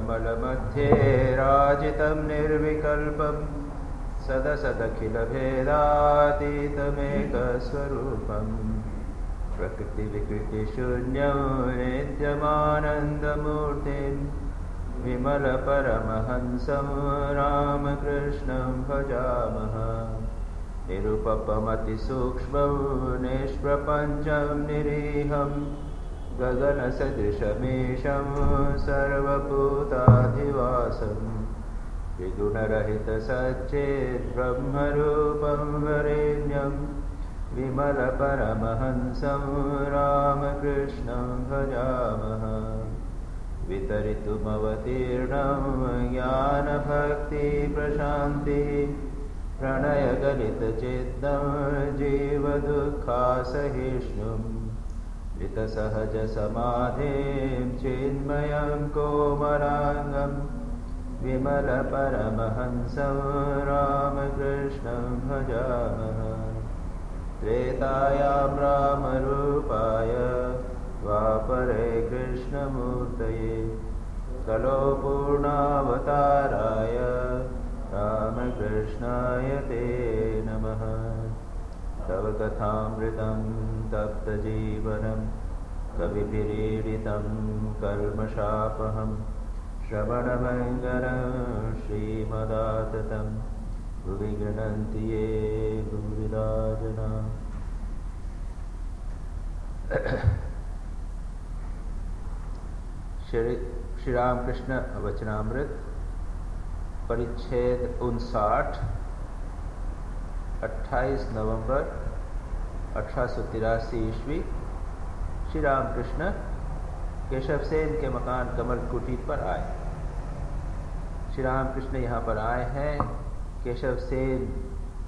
कमलमध्ये राजितं निर्विकल्पं सदसदखिलभेदातीतमेकस्वरूपम् प्रकृतिविकृतिशून्यं नित्यमानन्दमूर्तिं विमलपरमहंसं रामकृष्णं भजामः। निरुपमतिसूक्ष्मं निष्प्रपञ्चं निरीहं गगनसदृशमीशं सर्वभूताधिवासं विगुणरहितसच्चिद्ब्रह्मरूपं वरेण्यं विमलपरमहंसं रामकृष्णं भजामः। वितरितुमवतीर्णं ज्ञानभक्तिप्रशान्तिः प्रणयगलितचित्तं जीवदुःखासहिष्णुं वितसहजसमाधिं चिन्मयं कोमलाङ्गं विमलपरमहंसं रामकृष्णं भजामः। त्रेतायां रामरूपाय द्वापरे कृष्णमूर्तये कलो पूर्णावताराय रामकृष्णाय ते नमः। तव कथामृतं तप्तजीवनं कविभिरीडितं कल्मषापहं श्रवणमङ्गलं श्रीमदाततं भुवि गृह्णन्ति ये भुविदा जना। श्री रामकृष्ण वचनामृत परिच्छेद 59, 28 नवंबर 1883 ईस्वी। श्री रामकृष्ण केशव सेन के मकान कमल कुटीर पर आए। श्री रामकृष्ण यहाँ पर आए हैं। केशव सेन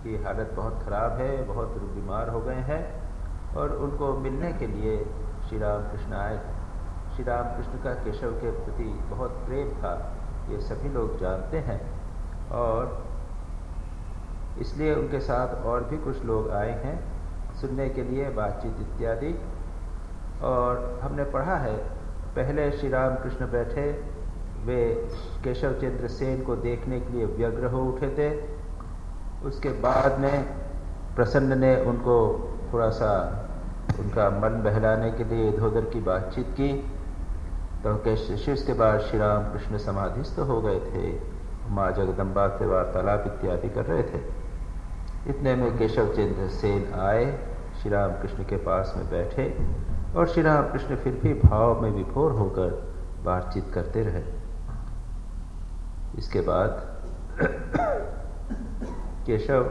की हालत बहुत खराब है, बहुत बीमार हो गए हैं और उनको मिलने के लिए श्री रामकृष्ण आए। श्री रामकृष्ण का केशव के प्रति बहुत प्रेम था, ये सभी लोग जानते हैं और इसलिए उनके साथ और भी कुछ लोग आए हैं सुनने के लिए, बातचीत इत्यादि। और हमने पढ़ा है पहले श्री रामकृष्ण बैठे, वे केशव चंद्र सेन को देखने के लिए व्यग्र हो उठे थे। उसके बाद में प्रसन्न ने उनको थोड़ा सा उनका मन बहलाने के लिए इधर उधर की बातचीत की, तो इसके बाद श्री रामकृष्ण समाधिस्थ हो गए थे, माँ जगदम्बा से वार्तालाप इत्यादि कर रहे थे। इतने में केशव चंद्र सेन आए, श्री रामकृष्ण के पास में बैठे और श्री रामकृष्ण फिर भी भाव में विभोर होकर बातचीत करते रहे। इसके बाद केशव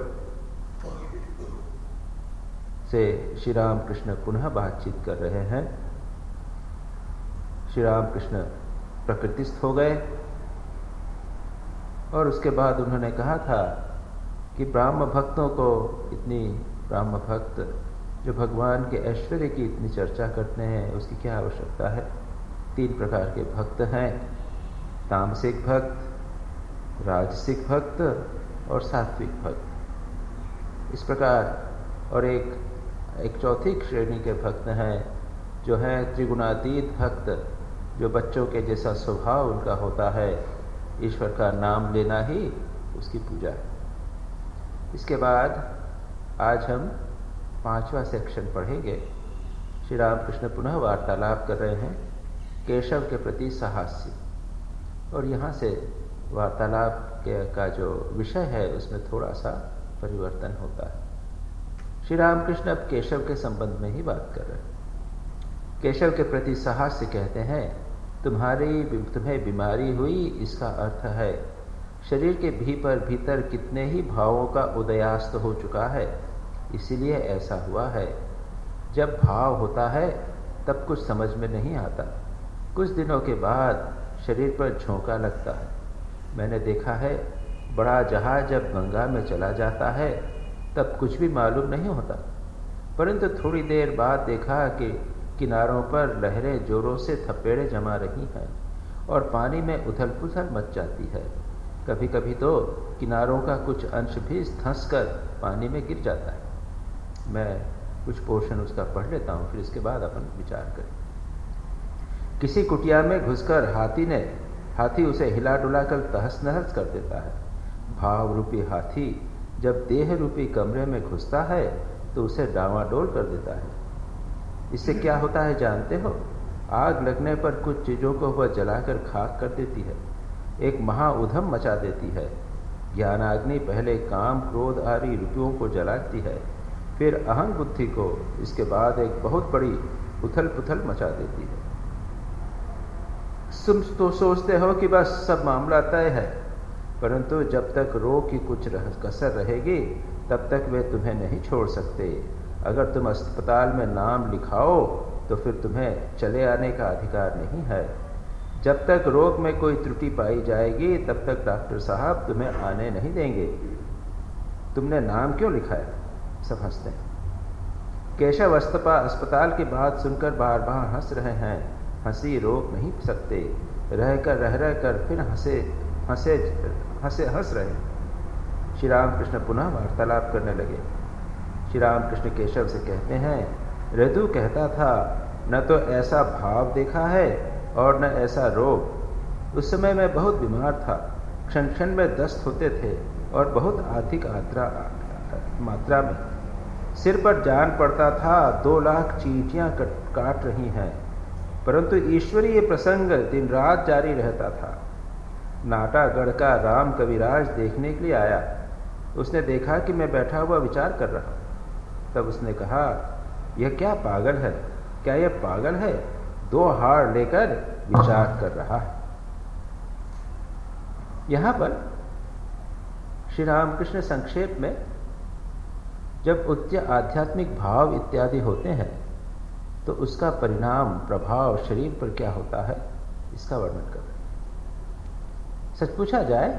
से श्री रामकृष्ण पुनः बातचीत कर रहे हैं। श्री रामकृष्ण प्रकृतिस्थ हो गए और उसके बाद उन्होंने कहा था कि ब्राह्म भक्तों को, इतनी ब्राह्म भक्त जो भगवान के ऐश्वर्य की इतनी चर्चा करते हैं, उसकी क्या आवश्यकता है। 3 प्रकार के भक्त हैं, तामसिक भक्त, राजसिक भक्त और सात्विक भक्त। इस प्रकार और एक चौथी श्रेणी के भक्त हैं जो हैं त्रिगुणातीत भक्त, जो बच्चों के जैसा स्वभाव उनका होता है, ईश्वर का नाम लेना ही उसकी पूजा है। इसके बाद आज हम 5वां सेक्शन पढ़ेंगे। श्री रामकृष्ण पुनः वार्तालाप कर रहे हैं केशव के प्रति साहस्य, और यहाँ से वार्तालाप का जो विषय है उसमें थोड़ा सा परिवर्तन होता है। श्री रामकृष्ण अब केशव के संबंध में ही बात कर रहे हैं। केशव के प्रति साहस्य कहते हैं, तुम्हें बीमारी हुई, इसका अर्थ है शरीर के भीतर कितने ही भावों का उदयास्त हो चुका है, इसीलिए ऐसा हुआ है। जब भाव होता है तब कुछ समझ में नहीं आता, कुछ दिनों के बाद शरीर पर झोंका लगता है। मैंने देखा है बड़ा जहाज जब गंगा में चला जाता है तब कुछ भी मालूम नहीं होता, परंतु थोड़ी देर बाद देखा कि किनारों पर लहरें जोरों से थपेड़े जमा रही हैं और पानी में उथल पुथल मच जाती है। कभी कभी तो किनारों का कुछ अंश भी धंस कर पानी में गिर जाता है। मैं कुछ पोर्शन उसका पढ़ लेता हूँ, फिर इसके बाद अपन विचार करें। किसी कुटिया में घुसकर हाथी ने हाथी उसे हिला डुलाकर तहस नहस कर देता है। भाव रूपी हाथी जब देह रूपी कमरे में घुसता है तो उसे डांवाडोल कर देता है। इससे क्या होता है जानते हो? आग लगने पर कुछ चीज़ों को वह जलाकर खाक कर देती है, एक महाउधम मचा देती है। ज्ञानाग्नि पहले काम क्रोध आदि ऋतुओं को जलाती है, फिर अहं बुद्धि को, इसके बाद एक बहुत बड़ी उथल पुथल मचा देती है। तुम तो सोचते हो कि बस सब मामला तय है, परंतु जब तक रोग की कुछ कसर रहेगी तब तक वे तुम्हें नहीं छोड़ सकते। अगर तुम अस्पताल में नाम लिखाओ तो फिर तुम्हें चले आने का अधिकार नहीं है। जब तक रोग में कोई त्रुटि पाई जाएगी तब तक डॉक्टर साहब तुम्हें आने नहीं देंगे। तुमने नाम क्यों लिखाया? सब हंसते हैं। केशव अस्पताल की बात सुनकर बार बार हंस रहे हैं। हंसी रोक नहीं सकते, रह कर फिर हंस रहे। श्री रामकृष्ण पुनः वार्तालाप करने लगे। श्री रामकृष्ण केशव से कहते हैं, ऋतु कहता था न तो ऐसा भाव देखा है और न ऐसा रोग। उस समय मैं बहुत बीमार था, क्षण क्षण में दस्त होते थे और बहुत अधिक मात्रा में। सिर पर जान पड़ता था, 2 लाख चींटियां काट रही हैं, परंतु ईश्वरीय प्रसंग दिन रात जारी रहता था। नाटागढ़ का राम कविराज देखने के लिए आया। उसने देखा कि मैं बैठा हुआ विचार कर रहा। तब उसने कहा, यह क्या पागल है? क्या यह पागल है? 2 हार लेकर विचार कर रहा है। यहां पर श्री रामकृष्ण संक्षेप में जब उच्च आध्यात्मिक भाव इत्यादि होते हैं तो उसका परिणाम प्रभाव शरीर पर क्या होता है, इसका वर्णन कर रहे हैं। सच पूछा जाए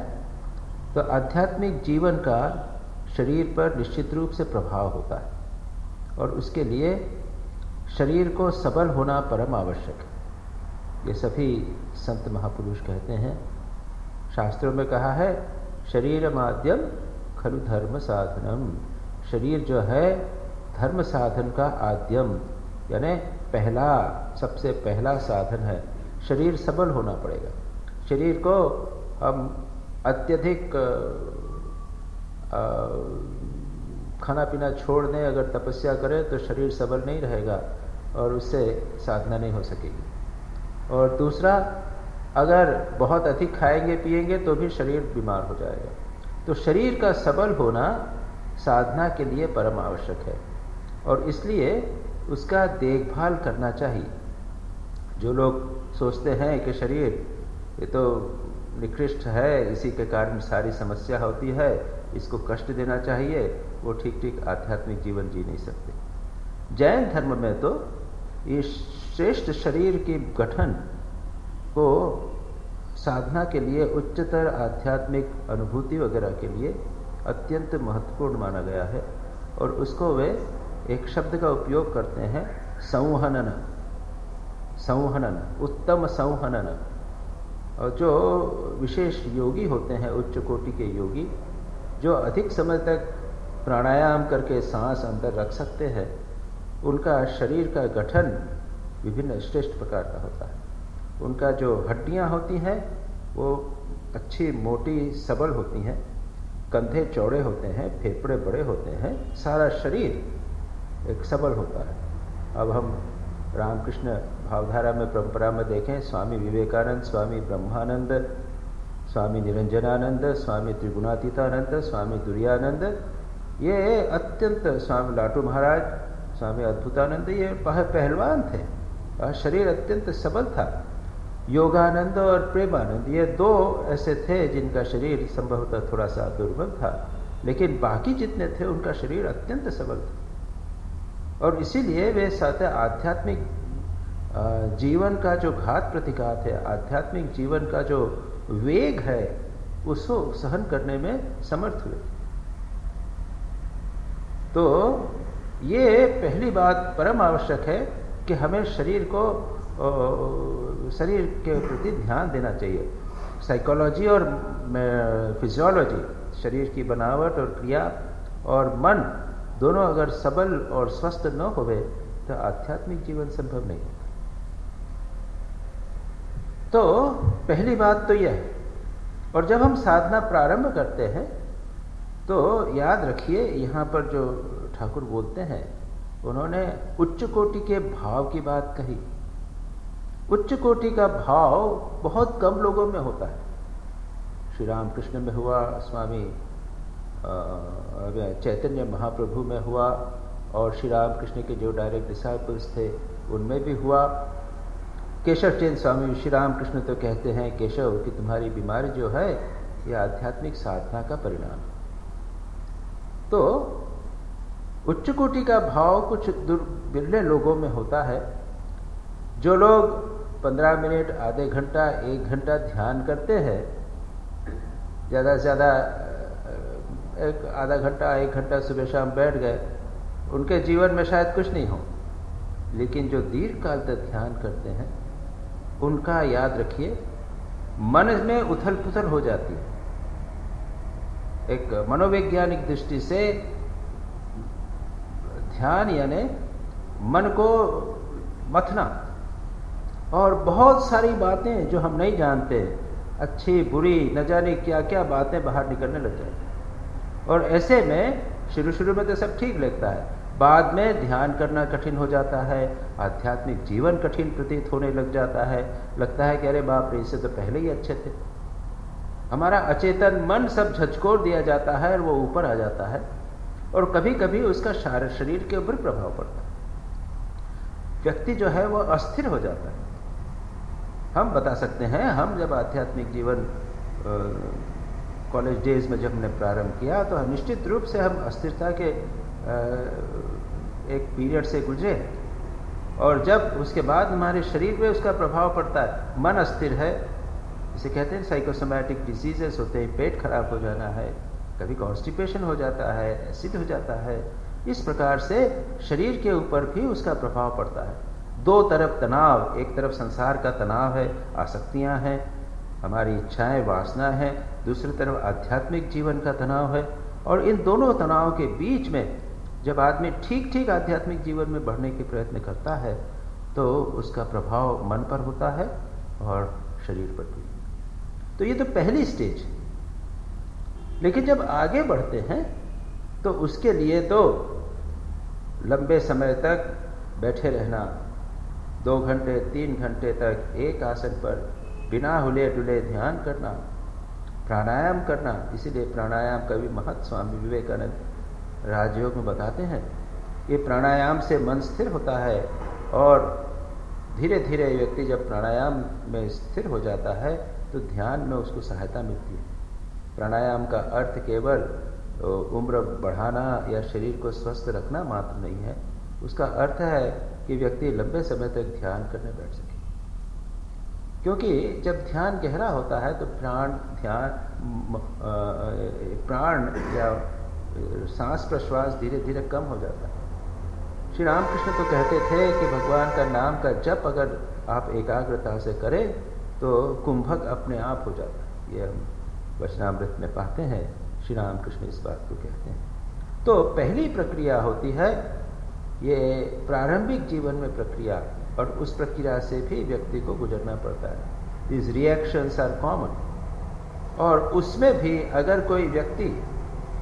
तो आध्यात्मिक जीवन का शरीर पर निश्चित रूप से प्रभाव होता है और उसके लिए शरीर को सबल होना परम आवश्यक है। ये सभी संत महापुरुष कहते हैं। शास्त्रों में कहा है, शरीर माध्यम खलु धर्म साधनम। शरीर जो है धर्म साधन का आद्यम, यानी पहला, सबसे पहला साधन है। शरीर सबल होना पड़ेगा। शरीर को हम अत्यधिक खाना पीना छोड़ दें, अगर तपस्या करें तो शरीर सबल नहीं रहेगा और उससे साधना नहीं हो सकेगी। और दूसरा, अगर बहुत अधिक खाएंगे पिएंगे तो भी शरीर बीमार हो जाएगा। तो शरीर का सबल होना साधना के लिए परम आवश्यक है और इसलिए उसका देखभाल करना चाहिए। जो लोग सोचते हैं कि शरीर ये तो निकृष्ट है, इसी के कारण सारी समस्या होती है, इसको कष्ट देना चाहिए, वो ठीक आध्यात्मिक जीवन जी नहीं सकते। जैन धर्म में तो ये श्रेष्ठ शरीर के गठन को साधना के लिए, उच्चतर आध्यात्मिक अनुभूति वगैरह के लिए अत्यंत महत्वपूर्ण माना गया है और उसको वे एक शब्द का उपयोग करते हैं, संहनन, उत्तम संहनन। और जो विशेष योगी होते हैं, उच्च कोटि के योगी, जो अधिक समय तक प्राणायाम करके सांस अंदर रख सकते हैं, उनका शरीर का गठन विभिन्न श्रेष्ठ प्रकार का होता है। उनका जो हड्डियां होती हैं वो अच्छी मोटी सबल होती हैं, कंधे चौड़े होते हैं, फेफड़े बड़े होते हैं, सारा शरीर एक सबल होता है। अब हम रामकृष्ण भावधारा में, परंपरा में देखें, स्वामी विवेकानंद, स्वामी ब्रह्मानंद, स्वामी निरंजनानंद, स्वामी त्रिगुणातीतानंद, स्वामी तुरानंद, ये अत्यंत, स्वामी लाटू महाराज, स्वामी अद्भुतानंद, ये पहलवान थे, शरीर अत्यंत सबल था। योगानंद और प्रेमानंद, ये 2 ऐसे थे जिनका शरीर संभवतः थोड़ा सा दुर्बल था, लेकिन बाकी जितने थे उनका शरीर अत्यंत सबल था। और इसीलिए वे साथ आध्यात्मिक जीवन का जो घात प्रतिघात है, आध्यात्मिक जीवन का जो वेग है, उसको सहन करने में समर्थ हुए। तो ये पहली बात परम आवश्यक है कि हमें शरीर के प्रति ध्यान देना चाहिए। साइकोलॉजी और फिजियोलॉजी, शरीर की बनावट और क्रिया और मन दोनों अगर सबल और स्वस्थ न होवे तो आध्यात्मिक जीवन संभव नहीं होता। तो पहली बात तो यह है। और जब हम साधना प्रारंभ करते हैं तो याद रखिए, यहाँ पर जो ठाकुर बोलते हैं, उन्होंने उच्च कोटि के भाव की बात कही। उच्च कोटि का भाव बहुत कम लोगों में होता है। श्री रामकृष्ण में हुआ, स्वामी चैतन्य महाप्रभु में हुआ, और श्री रामकृष्ण के जो डायरेक्ट डिसाइपल्स थे उनमें भी हुआ। केशव चंद्र स्वामी श्री रामकृष्ण तो कहते हैं, केशव कि तुम्हारी बीमारी जो है यह आध्यात्मिक साधना का परिणाम है। तो उच्च कोटि का भाव कुछ दुर्बिरले लोगों में होता है। जो लोग 15 मिनट, आधे घंटा, 1 घंटा ध्यान करते हैं, ज़्यादा से ज़्यादा एक आधा घंटा, 1 घंटा सुबह शाम बैठ गए, उनके जीवन में शायद कुछ नहीं हो। लेकिन जो दीर्घ काल तक ध्यान करते हैं, उनका याद रखिए मन में उथल पुथल हो जाती है। एक मनोवैज्ञानिक दृष्टि से ध्यान यानी मन को मथना, और बहुत सारी बातें जो हम नहीं जानते, अच्छी बुरी न जाने क्या क्या बातें बाहर निकलने लग जाती। और ऐसे में शुरू में तो सब ठीक लगता है, बाद में ध्यान करना कठिन हो जाता है, आध्यात्मिक जीवन कठिन प्रतीत होने लग जाता है। लगता है कि अरे बाप रे, इससे तो पहले ही अच्छे थे। हमारा अचेतन मन सब झचकोर दिया जाता है और वो ऊपर आ जाता है, और कभी कभी उसका शरीर के ऊपर प्रभाव पड़ता है। व्यक्ति जो है वो अस्थिर हो जाता है। हम बता सकते हैं, हम जब आध्यात्मिक जीवन कॉलेज डेज में जब हमने प्रारंभ किया, तो निश्चित रूप से हम अस्थिरता के एक पीरियड से गुजरे, और जब उसके बाद हमारे शरीर पे उसका प्रभाव पड़ता है, मन अस्थिर है, इसे कहते हैं साइकोसोमैटिक डिजीजेस होते हैं, पेट खराब हो जाना है, कभी कॉन्स्टिपेशन हो जाता है, एसिड हो जाता है। इस प्रकार से शरीर के ऊपर भी उसका प्रभाव पड़ता है। दो तरफ तनाव, एक तरफ संसार का तनाव है, आसक्तियां हैं, हमारी इच्छाएं, वासना है, दूसरी तरफ आध्यात्मिक जीवन का तनाव है। और इन दोनों तनाव के बीच में जब आदमी ठीक आध्यात्मिक जीवन में बढ़ने के प्रयत्न करता है, तो उसका प्रभाव मन पर होता है और शरीर पर भी। तो ये तो पहली स्टेज। लेकिन जब आगे बढ़ते हैं तो उसके लिए तो लंबे समय तक बैठे रहना, 2 घंटे 3 घंटे तक एक आसन पर बिना हिले डुले ध्यान करना, प्राणायाम करना। इसीलिए प्राणायाम का भी महत्व स्वामी विवेकानंद राजयोग में बताते हैं। ये प्राणायाम से मन स्थिर होता है, और धीरे धीरे व्यक्ति जब प्राणायाम में स्थिर हो जाता है तो ध्यान में उसको सहायता मिलती है। प्राणायाम का अर्थ केवल उम्र बढ़ाना या शरीर को स्वस्थ रखना मात्र नहीं है। उसका अर्थ है कि व्यक्ति लंबे समय तक ध्यान करने बैठ सके। क्योंकि जब ध्यान गहरा होता है तो प्राण या सांस प्रश्वास धीरे धीरे कम हो जाता है। श्री रामकृष्ण तो कहते थे कि भगवान का नाम का जप अगर आप एकाग्रता से करें तो कुंभक अपने आप हो जाता है। ये हम वचनामृत में पाते हैं, श्री रामकृष्ण इस बात को कहते हैं। तो पहली प्रक्रिया होती है ये प्रारंभिक जीवन में प्रक्रिया, और उस प्रक्रिया से भी व्यक्ति को गुजरना पड़ता है। This reactions are common. और उसमें भी अगर कोई व्यक्ति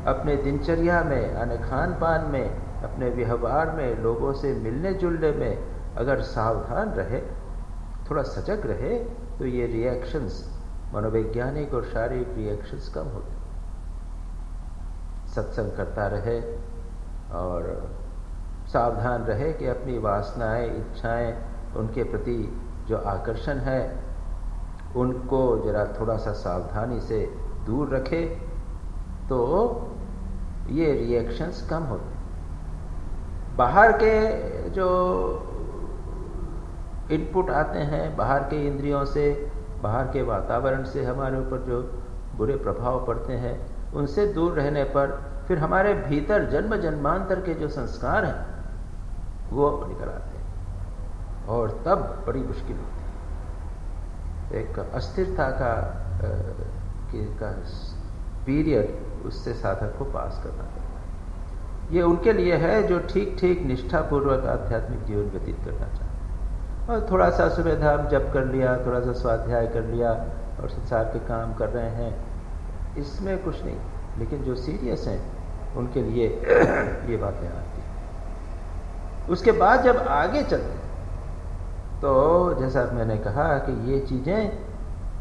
अपने दिनचर्या में, यानी खान पान में, अपने व्यवहार में, लोगों से मिलने जुलने में अगर सावधान रहे, थोड़ा सजग रहे, तो ये रिएक्शंस, मनोवैज्ञानिक और शारीरिक रिएक्शंस कम होते। सत्संग करता रहे और सावधान रहे कि अपनी वासनाएं, इच्छाएं, उनके प्रति जो आकर्षण है उनको जरा थोड़ा सा सावधानी से दूर रखे, तो ये रिएक्शंस कम होते। बाहर के जो इनपुट आते हैं, बाहर के इंद्रियों से, बाहर के वातावरण से हमारे ऊपर जो बुरे प्रभाव पड़ते हैं, उनसे दूर रहने पर फिर हमारे भीतर जन्म जन्मांतर के जो संस्कार हैं वो निकल आते हैं, और तब बड़ी मुश्किल होती है। एक अस्थिरता का पीरियड उससे साधक को पास करना पड़ता है। ये उनके लिए है जो ठीक निष्ठापूर्वक आध्यात्मिक जीवन व्यतीत करना चाहते हैं। और थोड़ा सा सुबह धाम जप कर लिया, थोड़ा सा स्वाध्याय कर लिया और संसार के काम कर रहे हैं, इसमें कुछ नहीं। लेकिन जो सीरियस हैं उनके लिए ये बातें आती हैं। उसके बाद जब आगे चलते हैं तो जैसा मैंने कहा कि ये चीजें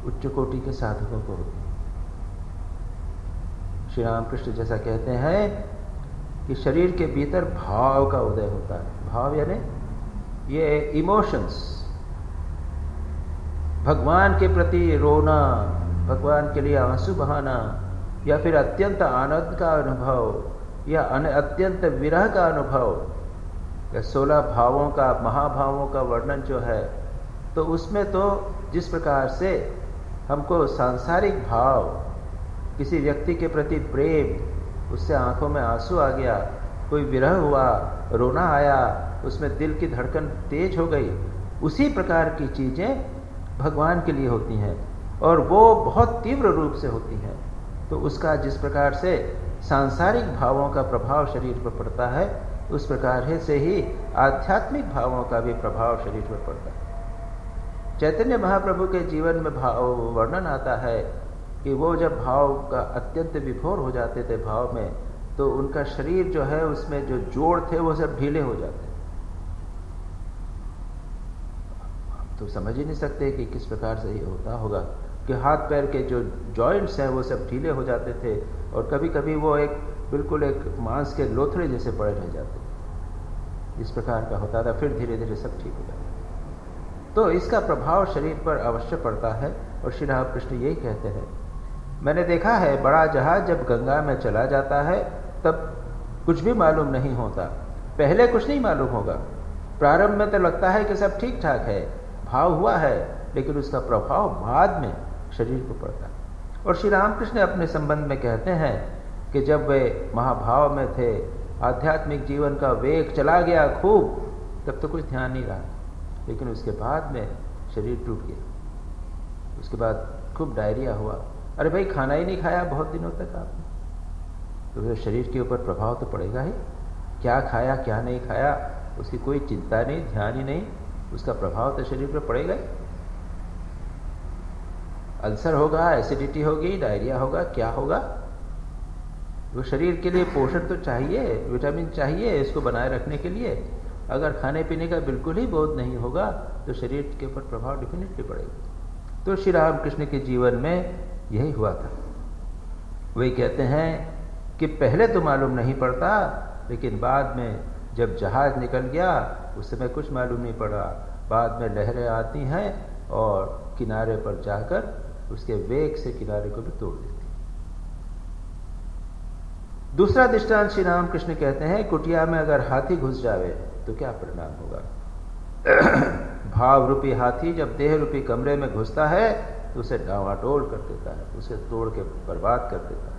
उच्च कोटि के साधकों को होती हैं। श्री रामकृष्ण जैसा कहते हैं कि शरीर के भीतर भाव का उदय होता है। भाव यानी ये इमोशंस, भगवान के प्रति रोना, भगवान के लिए आंसू बहाना, या फिर अत्यंत आनंद का अनुभव, या अत्यंत विरह का अनुभव, या 16 भावों का, महाभावों का वर्णन जो है, तो उसमें तो जिस प्रकार से हमको सांसारिक भाव, किसी व्यक्ति के प्रति प्रेम, उससे आंखों में आंसू आ गया, कोई विरह हुआ, रोना आया, उसमें दिल की धड़कन तेज हो गई, उसी प्रकार की चीजें भगवान के लिए होती हैं और वो बहुत तीव्र रूप से होती हैं। तो उसका जिस प्रकार से सांसारिक भावों का प्रभाव शरीर पर पड़ता है, उस प्रकार से ही आध्यात्मिक भावों का भी प्रभाव शरीर पर पड़ता है। चैतन्य महाप्रभु के जीवन में भाव वर्णन आता है कि वो जब भाव का अत्यंत विभोर हो जाते थे भाव में, तो उनका शरीर जो है उसमें जो जोड़ थे वो सब ढीले हो जाते। तो समझ ही नहीं सकते कि किस प्रकार से ये होता होगा कि हाथ पैर के जो जॉइंट्स हैं वो सब ढीले हो जाते थे और कभी कभी वो बिल्कुल एक मांस के लोथड़े जैसे पड़े रह जाते। इस प्रकार का होता था, फिर धीरे धीरे सब ठीक हो जाता। तो इसका प्रभाव शरीर पर अवश्य पड़ता है। और श्री रामकृष्ण यही कहते हैं, मैंने देखा है बड़ा जहाज जब गंगा में चला जाता है तब कुछ भी मालूम नहीं होता, पहले कुछ नहीं मालूम होगा, प्रारंभ में तो लगता है कि सब ठीक ठाक है, भाव हुआ है, लेकिन उसका प्रभाव बाद में शरीर को पड़ता है। और श्री रामकृष्ण अपने संबंध में कहते हैं कि जब वे महाभाव में थे, आध्यात्मिक जीवन का वेग चला गया खूब, तब तो कुछ ध्यान नहीं रहा, लेकिन उसके बाद में शरीर टूट गया। उसके बाद खूब डायरिया हुआ। अरे भाई, खाना ही नहीं खाया बहुत दिनों तक आपने, तो शरीर के ऊपर प्रभाव तो पड़ेगा ही। क्या खाया क्या नहीं खाया उसकी कोई चिंता नहीं, ध्यान ही नहीं, उसका प्रभाव तो शरीर पर पड़ेगा ही। अल्सर होगा, एसिडिटी होगी, डायरिया होगा, क्या होगा। वो शरीर के लिए पोषण तो चाहिए, विटामिन चाहिए इसको बनाए रखने के लिए। अगर खाने पीने का बिल्कुल ही बोध नहीं होगा तो शरीर के ऊपर प्रभाव डेफिनेटली पड़ेगा। तो श्री रामकृष्ण के जीवन में यही हुआ था। वही कहते हैं कि पहले तो मालूम नहीं पड़ता, लेकिन बाद में जब जहाज निकल गया उस समय कुछ मालूम नहीं पड़ा, बाद में लहरें आती हैं और किनारे पर जाकर उसके वेग से किनारे को भी तोड़ देती। दूसरा दृष्टांत श्री रामकृष्ण कहते हैं, कुटिया में अगर हाथी घुस जावे तो क्या परिणाम होगा। भाव रूपी हाथी जब देह रूपी कमरे में घुसता है तो उसे डावाडोल कर देता है, उसे तोड़ के बर्बाद कर देता है।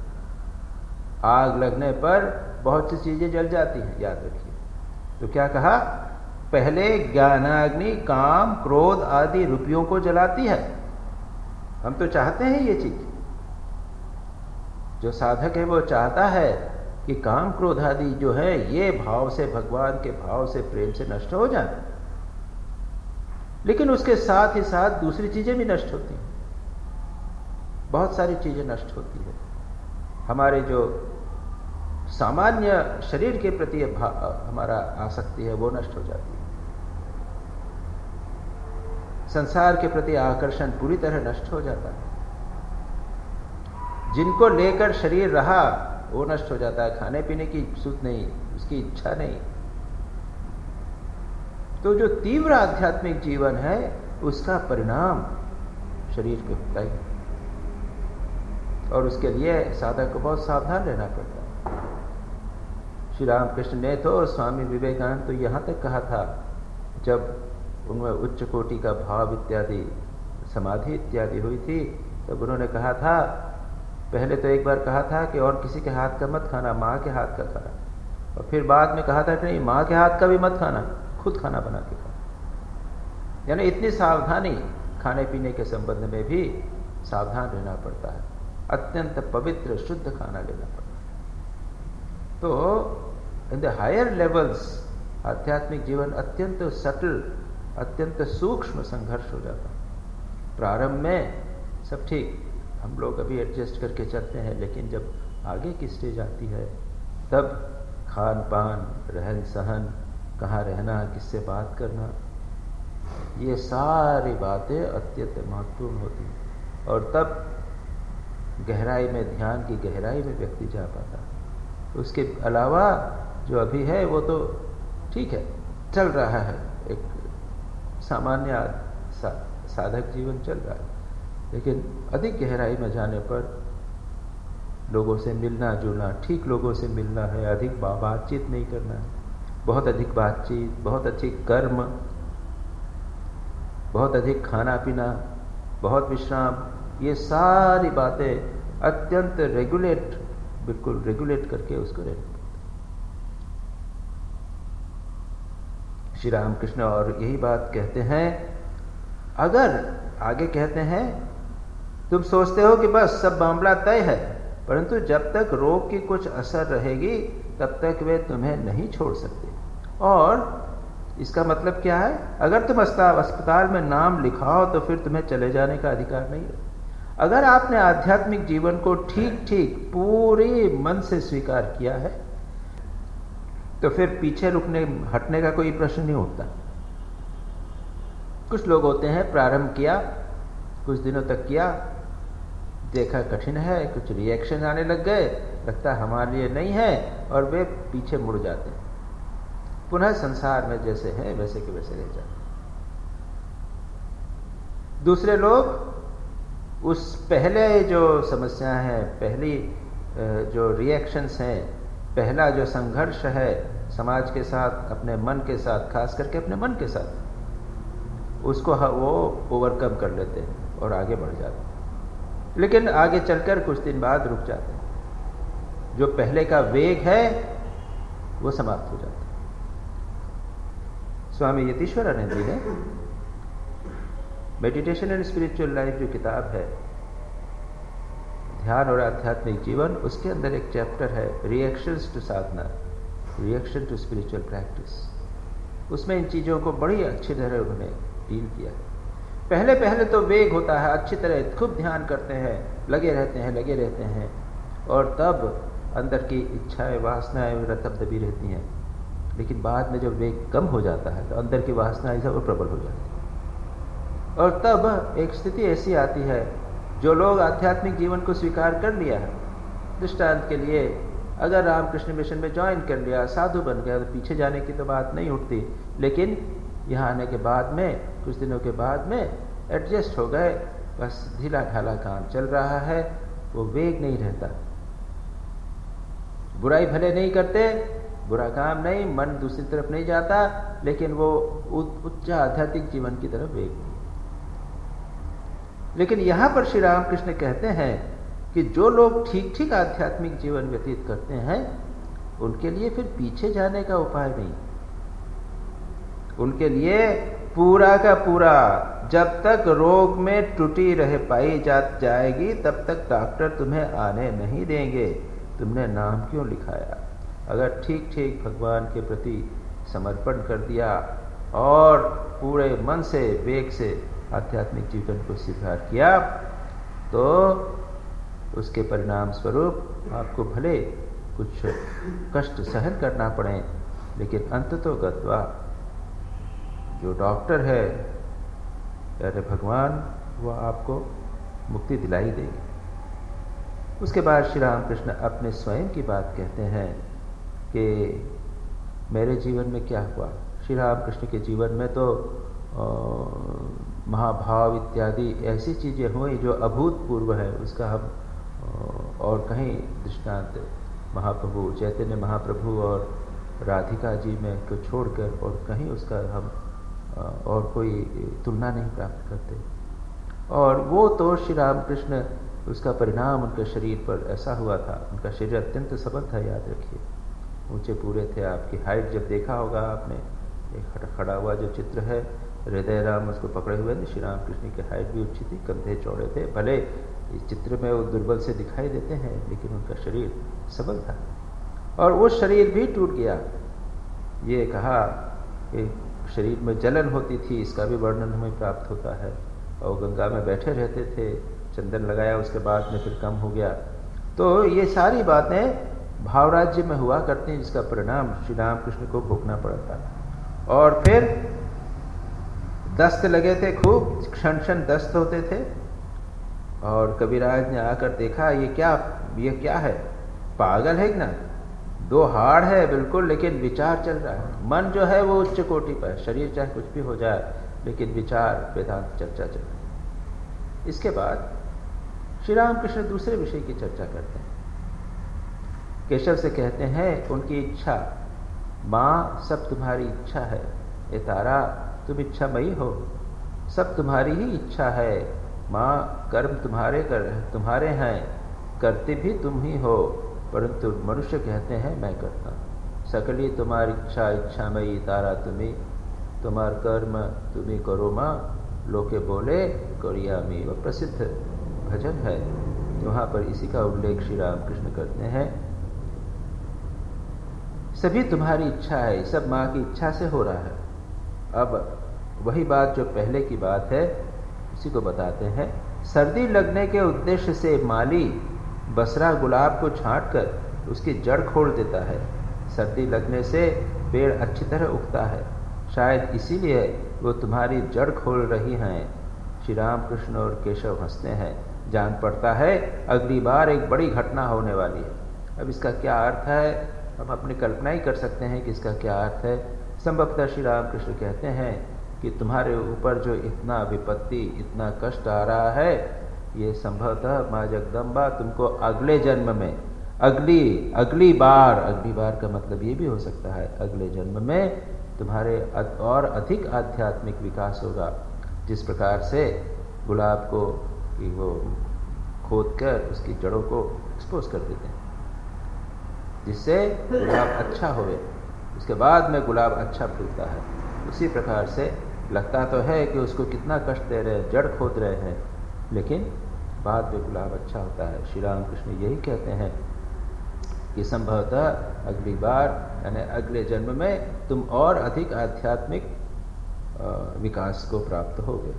आग लगने पर बहुत सी चीजें जल जाती हैं, याद रखिए। तो क्या कहा, पहले ज्ञानाग्नि काम क्रोध आदि रुपयों को जलाती है। हम तो चाहते हैं ये चीज, जो साधक है वो चाहता है कि काम क्रोध आदि जो है ये भाव से, भगवान के भाव से, प्रेम से नष्ट हो जाए, लेकिन उसके साथ ही साथ दूसरी चीजें भी नष्ट होती हैं। बहुत सारी चीजें नष्ट होती है। हमारे जो सामान्य शरीर के प्रति हमारा आसक्ति है वो नष्ट हो जाती है। संसार के प्रति आकर्षण पूरी तरह नष्ट हो जाता है। जिनको लेकर शरीर रहा वो नष्ट हो जाता है। खाने पीने की सुध नहीं, उसकी इच्छा नहीं। तो जो तीव्र आध्यात्मिक जीवन है उसका परिणाम शरीर पे होता ही, और उसके लिए साधक को बहुत सावधान रहना पड़ता है। श्री रामकृष्ण ने तो, स्वामी विवेकानंद तो यहां तक कहा था, जब उनमें उच्च कोटि का भाव इत्यादि, समाधि इत्यादि हुई थी, तब उन्होंने कहा था, पहले तो एक बार कहा था कि और किसी के हाथ का मत खाना, माँ के हाथ का खाना, और फिर बाद में कहा था कि नहीं, माँ के हाथ का भी मत खाना, खुद खाना बना के खाना। यानी इतनी सावधानी खाने पीने के संबंध में भी सावधान रहना पड़ता है। अत्यंत पवित्र शुद्ध खाना लेना पड़ता है। तो इन द हायर लेवल्स आध्यात्मिक जीवन अत्यंत सटल, अत्यंत सूक्ष्म संघर्ष हो जाता है। प्रारंभ में सब ठीक, हम लोग अभी एडजस्ट करके चलते हैं, लेकिन जब आगे की स्टेज आती है तब खान पान, रहन सहन, कहाँ रहना, किससे बात करना, ये सारी बातें अत्यंत महत्वपूर्ण होती हैं। और तब गहराई में, ध्यान की गहराई में व्यक्ति जा पाता। उसके अलावा जो अभी है वो तो ठीक है, चल रहा है, एक सामान्य साधक जीवन चल रहा है, लेकिन अधिक गहराई में जाने पर लोगों से मिलना जुलना, ठीक लोगों से मिलना है, अधिक बातचीत नहीं करना है, बहुत अधिक बातचीत, बहुत अधिक कर्म, बहुत अधिक खाना पीना, बहुत विश्राम, ये सारी बातें अत्यंत रेगुलेट, बिल्कुल रेगुलेट करके उसको रहना। श्री रामकृष्ण और यही बात कहते हैं। अगर आगे कहते हैं, तुम सोचते हो कि बस सब मामला तय है, परंतु जब तक रोग की कुछ असर रहेगी तब तक वे तुम्हें नहीं छोड़ सकते। और इसका मतलब क्या है? अगर तुम अस्पताल में नाम लिखाओ तो फिर तुम्हें चले जाने का अधिकार नहीं है। अगर आपने आध्यात्मिक जीवन को ठीक ठीक पूरे मन से स्वीकार किया है तो फिर पीछे हटने का कोई प्रश्न नहीं उठता। कुछ लोग होते हैं, प्रारंभ किया, कुछ दिनों तक किया, देखा कठिन है, कुछ रिएक्शन आने लग गए, लगता हमारे लिए नहीं है, और वे पीछे मुड़ जाते हैं, पुनः संसार में जैसे हैं वैसे के वैसे रह जाते हैं। दूसरे लोग उस पहले जो समस्या है, पहली जो रिएक्शंस हैं, पहला जो संघर्ष है समाज के साथ, अपने मन के साथ, खास करके अपने मन के साथ, उसको वो ओवरकम कर लेते हैं और आगे बढ़ जाते हैं। लेकिन आगे चलकर कुछ दिन बाद रुक जाते हैं। जो पहले का वेग है वो समाप्त हो जाता है। स्वामी यतीश्वरानंद जी ने मेडिटेशन एंड स्पिरिचुअल लाइफ जो किताब है, ध्यान और आध्यात्मिक जीवन, उसके अंदर एक चैप्टर है reactions to sadhana, reaction to spiritual practice. उसमें इन चीज़ों को बड़ी अच्छी तरह उन्होंने डील किया है। पहले पहले तो वेग होता है, अच्छी तरह खूब ध्यान करते हैं, लगे रहते हैं, और तब अंदर की इच्छाएं, वासनाएं रतब दबी रहती हैं। लेकिन बाद में जब वेग कम हो जाता है तो अंदर की वासनाएं सब प्रबल हो जाती है, और तब एक स्थिति ऐसी आती है, जो लोग आध्यात्मिक जीवन को स्वीकार कर लिया है, दृष्टांत के लिए अगर रामकृष्ण मिशन में ज्वाइन कर लिया, साधु बन गया, तो पीछे जाने की तो बात नहीं उठती। लेकिन यहाँ आने के बाद में, कुछ दिनों के बाद में एडजस्ट हो गए, बस ढीला ढाला काम चल रहा है, वो वेग नहीं रहता। बुराई भले नहीं करते, बुरा काम नहीं, मन दूसरी तरफ नहीं जाता, लेकिन वो उच्च आध्यात्मिक जीवन की तरफ वेग नहीं। लेकिन यहाँ पर श्री रामकृष्ण कहते हैं कि जो लोग ठीक ठीक आध्यात्मिक जीवन व्यतीत करते हैं, उनके लिए फिर पीछे जाने का उपाय नहीं। उनके लिए पूरा का पूरा, जब तक रोग में त्रुटि रह पाई जाएगी तब तक डॉक्टर तुम्हें आने नहीं देंगे। तुमने नाम क्यों लिखाया? अगर ठीक ठीक भगवान के प्रति समर्पण कर दिया और पूरे मन से, वेग से आध्यात्मिक जीवन को स्वीकार किया, तो उसके परिणाम स्वरूप आपको भले कुछ कष्ट सहन करना पड़े, लेकिन अंततोगत्वा जो डॉक्टर है, यानी भगवान, वह आपको मुक्ति दिलाई देंगे। उसके बाद श्री रामकृष्ण अपने स्वयं की बात कहते हैं कि मेरे जीवन में क्या हुआ। श्री रामकृष्ण के जीवन में तो महाभाव इत्यादि ऐसी चीज़ें हुई जो अभूतपूर्व है, उसका हम और कहीं दृष्टांत महाप्रभु चैतन्य महाप्रभु और राधिका जी में को छोड़कर और कहीं उसका हम और कोई तुलना नहीं प्राप्त करते। और वो तो श्री रामकृष्ण, उसका परिणाम उनके शरीर पर ऐसा हुआ था। उनका शरीर अत्यंत सबल था, याद रखिए, ऊंचे पूरे थे। आपकी हाइट जब देखा होगा आपने, एक खड़ा हुआ जो चित्र है, हृदय राम उसको पकड़े हुए थे। श्री रामकृष्ण की हाइट भी ऊंची थी, कंधे चौड़े थे। भले इस चित्र में वो दुर्बल से दिखाई देते हैं, लेकिन उनका शरीर सबल था। और वो शरीर भी टूट गया। ये कहा कि शरीर में जलन होती थी, इसका भी वर्णन हमें प्राप्त होता है। और गंगा में बैठे रहते थे, चंदन लगाया, उसके बाद में फिर कम हो गया। तो ये सारी बातें भावराज्य में हुआ करती हैं, जिसका परिणाम श्री रामकृष्ण को भोगना पड़ा था। और फिर दस्त लगे थे, खूब क्षण क्षण दस्त होते थे। और कबीराज ने आकर देखा, ये क्या है, पागल है ना, 2 हाड़ है बिल्कुल, लेकिन विचार चल रहा है। मन जो है वो उच्च कोटि पर, शरीर चाहे कुछ भी हो जाए, लेकिन विचार वेदांत चर्चा चल रही है। इसके बाद श्री रामकृष्ण दूसरे विषय की चर्चा करते हैं। केशव से कहते हैं उनकी इच्छा, माँ सब तुम्हारी इच्छा है, ये तारा तुम इच्छामयी हो, सब तुम्हारी ही इच्छा है। माँ कर्म तुम्हारे हैं, करते भी तुम ही हो, परंतु मनुष्य कहते हैं मैं करता हूँ। सकली तुम्हारी इच्छा इच्छामयी तारा तुम्ही, तुम्हार कर्म तुम्ही करो माँ, लोके बोले करियामी। वह प्रसिद्ध भजन है, वहाँ पर इसी का उल्लेख श्री रामकृष्ण करते हैं। सभी तुम्हारी इच्छा है, सब माँ की इच्छा से हो रहा है। अब वही बात जो पहले की बात है उसी को बताते हैं। सर्दी लगने के उद्देश्य से माली बसरा गुलाब को छांटकर उसकी जड़ खोल देता है। सर्दी लगने से पेड़ अच्छी तरह उगता है, शायद इसीलिए वो तुम्हारी जड़ खोल रही हैं। श्री रामकृष्ण और केशव हंसते हैं। जान पड़ता है अगली बार एक बड़ी घटना होने वाली है। अब इसका क्या अर्थ है, हम अपनी कल्पना ही कर सकते हैं कि इसका क्या अर्थ है। संभवतः श्री रामकृष्ण कहते हैं कि तुम्हारे ऊपर जो इतना विपत्ति, इतना कष्ट आ रहा है, ये संभवतः माँ जगदम्बा तुमको अगले जन्म में, अगली बार का मतलब ये भी हो सकता है अगले जन्म में तुम्हारे और अधिक आध्यात्मिक विकास होगा। जिस प्रकार से गुलाब को कि वो खोद कर उसकी जड़ों को एक्सपोज कर देते हैं, जिससे गुलाब अच्छा होवे, उसके बाद में गुलाब अच्छा फूलता है। उसी प्रकार से लगता तो है कि उसको कितना कष्ट दे रहे हैं, जड़ खोद रहे हैं, लेकिन बाद में गुलाब अच्छा होता है। श्री रामकृष्ण यही कहते हैं कि संभवतः अगली बार यानी अगले जन्म में तुम और अधिक आध्यात्मिक विकास को प्राप्त होगे।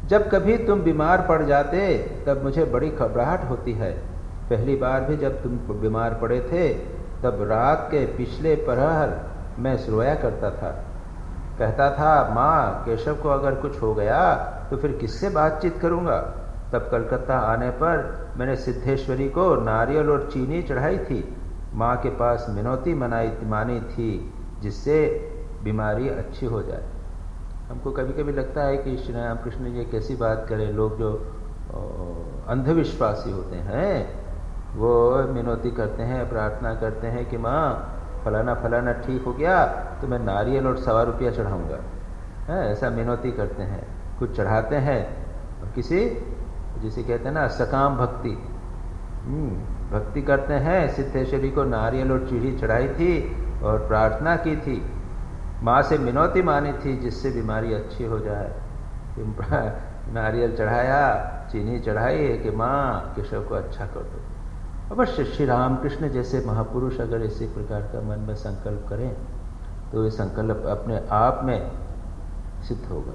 जब कभी तुम बीमार पड़ जाते तब मुझे बड़ी घबराहट होती है। पहली बार भी जब तुम बीमार पड़े थे तब रात के पिछले प्रहर मैं रोया करता था, कहता था माँ केशव को अगर कुछ हो गया तो फिर किससे बातचीत करूँगा। तब कलकत्ता आने पर मैंने सिद्धेश्वरी को नारियल और चीनी चढ़ाई थी। माँ के पास मिनौती मानी थी जिससे बीमारी अच्छी हो जाए। हमको कभी कभी लगता है कि श्री रामकृष्ण ये कैसी बात करें। लोग जो अंधविश्वासी होते हैं वो मिनौती करते हैं, प्रार्थना करते हैं कि माँ फलाना फलाना ठीक हो गया तो मैं नारियल और 100 रुपया चढ़ाऊँगा, ऐसा मिनौती करते हैं, कुछ चढ़ाते हैं। और किसी जिसे कहते हैं ना सकाम भक्ति, भक्ति करते हैं। सिद्धेश्वरी को नारियल और चीनी चढ़ाई थी और प्रार्थना की थी, माँ से मिनौती मानी थी जिससे बीमारी अच्छी हो जाए। नारियल चढ़ाया, चीनी चढ़ाई कि माँ केशव को अच्छा कर दो। अवश्य श्री रामकृष्ण जैसे महापुरुष अगर इसी प्रकार का मन में संकल्प करें तो ये संकल्प अपने आप में सिद्ध होगा।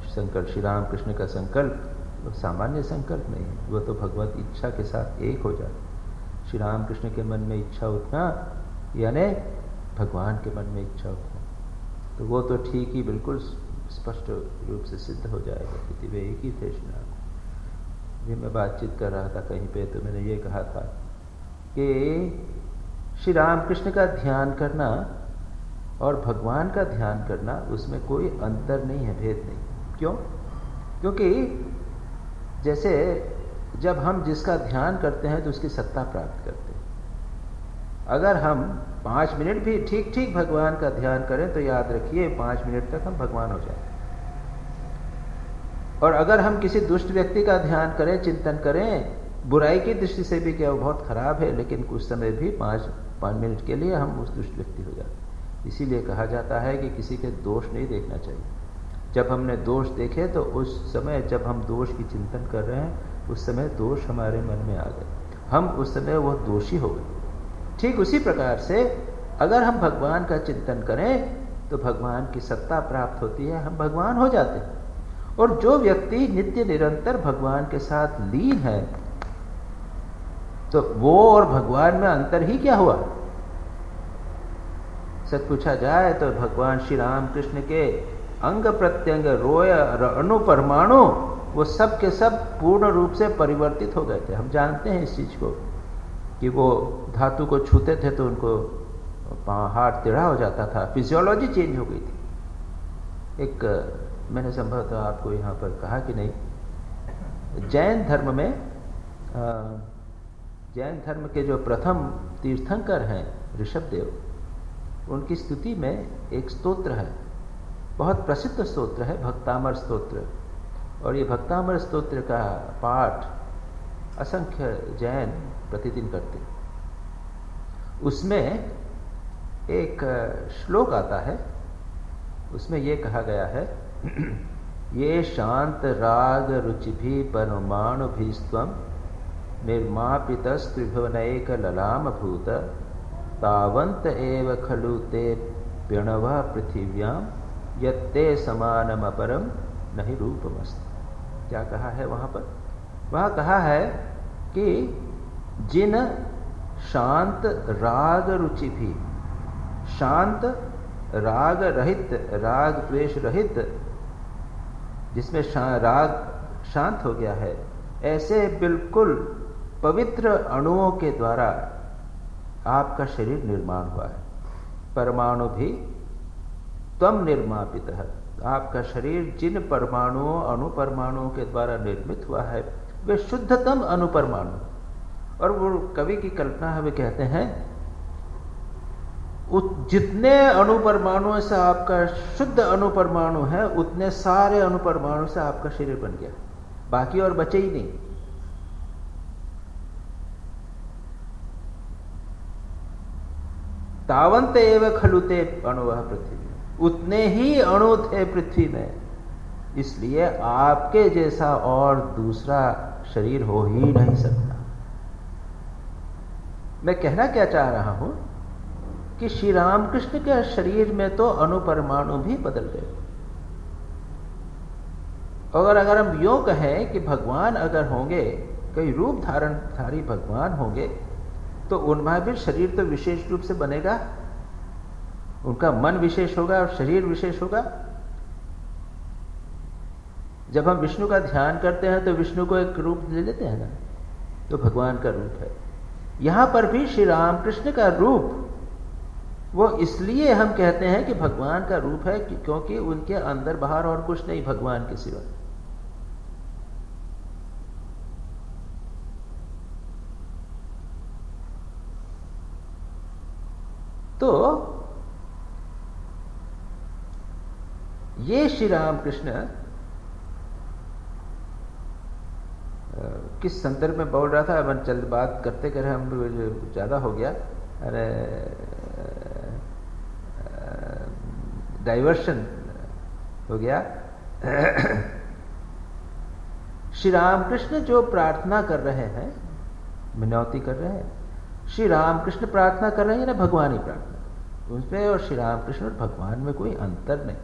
संकल्प श्री रामकृष्ण का संकल्प वो सामान्य संकल्प नहीं है, वो तो भगवत इच्छा के साथ एक हो जाए। श्री रामकृष्ण के मन में इच्छा उठना यानी भगवान के मन में इच्छा उठना, तो वो तो ठीक ही बिल्कुल स्पष्ट रूप से सिद्ध हो जाएगा क्योंकि वे एक ही थे। श्री राम भी मैं बातचीत कर रहा था कहीं पे तो मैंने ये कहा था कि श्री रामकृष्ण का ध्यान करना और भगवान का ध्यान करना उसमें कोई अंतर नहीं है, भेद नहीं। क्यों? क्योंकि जैसे जब हम जिसका ध्यान करते हैं तो उसकी सत्ता प्राप्त करते हैं। अगर हम 5 मिनट भी ठीक ठीक भगवान का ध्यान करें तो याद रखिए 5 मिनट तक हम भगवान हो जाएं। और अगर हम किसी दुष्ट व्यक्ति का ध्यान करें, चिंतन करें, बुराई की दृष्टि से भी क्या वो बहुत खराब है, लेकिन कुछ समय भी 5 मिनट के लिए हम उस दुष्ट व्यक्ति हो जाते हैं। इसीलिए कहा जाता है कि किसी के दोष नहीं देखना चाहिए। जब हमने दोष देखे तो उस समय जब हम दोष की चिंतन कर रहे हैं उस समय दोष हमारे मन में आ गए, हम उस समय वो दोषी हो गए। ठीक उसी प्रकार से अगर हम भगवान का चिंतन करें तो भगवान की सत्ता प्राप्त होती है, हम भगवान हो जाते हैं। और जो व्यक्ति नित्य निरंतर भगवान के साथ लीन है, तो वो और भगवान में अंतर ही क्या हुआ? सच पूछा जाए तो भगवान श्री राम कृष्ण के अंग प्रत्यंग, रोय, अणु, परमाणु, वो सब के सब पूर्ण रूप से परिवर्तित हो गए थे। हम जानते हैं इस चीज को कि वो धातु को छूते थे तो उनको हाथ टेढ़ा हो जाता था, फिजियोलॉजी चेंज हो गई थी। एक मैंने संभवतः आपको यहाँ पर कहा कि नहीं, जैन धर्म में जैन धर्म के जो प्रथम तीर्थंकर हैं ऋषभदेव, उनकी स्तुति में एक स्तोत्र है, बहुत प्रसिद्ध स्तोत्र है, भक्तामर स्तोत्र। और ये भक्तामर स्तोत्र का पाठ असंख्य जैन प्रतिदिन करते। उसमें एक श्लोक आता है, उसमें ये कहा गया है, ये शांत राग रुचि भी परमाणु भी स्वम निर्मापित त्रिभुवनैक ललाम भूत तावंत एव खलु ते प्रणव पृथिव्याम यत्ते समानम अपरम नहीं रूपमस्त। क्या कहा है वहां पर? वहां कहा है कि जिन शांत राग रुचि भी, शांत राग रहित, राग द्वेष रहित, जिसमें राग शांत हो गया है, ऐसे बिल्कुल पवित्र अणुओं के द्वारा आपका शरीर निर्माण हुआ है। परमाणु भी त्वम निर्मापित है, आपका शरीर जिन परमाणुओं, अणुपरमाणुओं के द्वारा निर्मित हुआ है, वे शुद्धतम अणुपरमाणु। और वो कवि की कल्पना है, वे कहते हैं जितने अणुपरमाणुओं से आपका शुद्ध अणुपरमाणु है, उतने सारे अणुपरमाणु से आपका शरीर बन गया, बाकी और बचे ही नहीं। तावंत एव खलुते अणुवः पृथ्वी, उतने ही अणु थे पृथ्वी में, इसलिए आपके जैसा और दूसरा शरीर हो ही नहीं सकता। मैं कहना क्या चाह रहा हूं कि श्री रामकृष्ण के शरीर में तो अणुपरमाणु भी बदल गए। और अगर हम यूं कहें कि भगवान अगर होंगे, कोई रूप धारणधारी भगवान होंगे, तो उनमें भी शरीर तो विशेष रूप से बनेगा, उनका मन विशेष होगा और शरीर विशेष होगा। जब हम विष्णु का ध्यान करते हैं तो विष्णु को एक रूप ले लेते हैं ना, तो भगवान का रूप है। यहां पर भी श्री रामकृष्ण का रूप, वो इसलिए हम कहते हैं कि भगवान का रूप है क्योंकि उनके अंदर बाहर और कुछ नहीं भगवान के सिवा। तो ये श्री रामकृष्ण किस संदर्भ में बोल रहा था, अपन चल बात करते करे हम ज्यादा हो गया, अरे डाइवर्शन हो गया। श्री रामकृष्ण जो प्रार्थना कर रहे हैं, मिनौती कर रहे हैं, श्री रामकृष्ण प्रार्थना कर रहे हैं ना, भगवान ही प्रार्थना, उसमें और श्री रामकृष्ण और भगवान में कोई अंतर नहीं।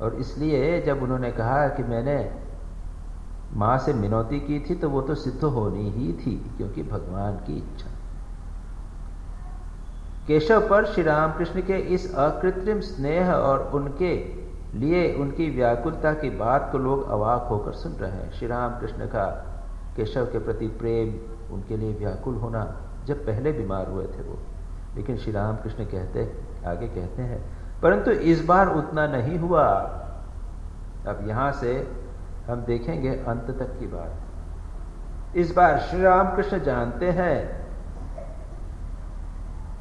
और इसलिए जब उन्होंने कहा कि मैंने मां से मिनौती की थी, तो वो तो सिद्ध होनी ही थी, क्योंकि भगवान की इच्छा। केशव पर श्री रामकृष्ण के इस अकृत्रिम स्नेह और उनके लिए उनकी व्याकुलता की बात को लोग अवाक होकर सुन रहे हैं। श्री रामकृष्ण का केशव के प्रति प्रेम, उनके लिए व्याकुल होना, जब पहले बीमार हुए थे वो। लेकिन श्री रामकृष्ण आगे कहते हैं, परंतु इस बार उतना नहीं हुआ। अब यहां से हम देखेंगे अंत तक की बात। इस बार श्री रामकृष्ण जानते हैं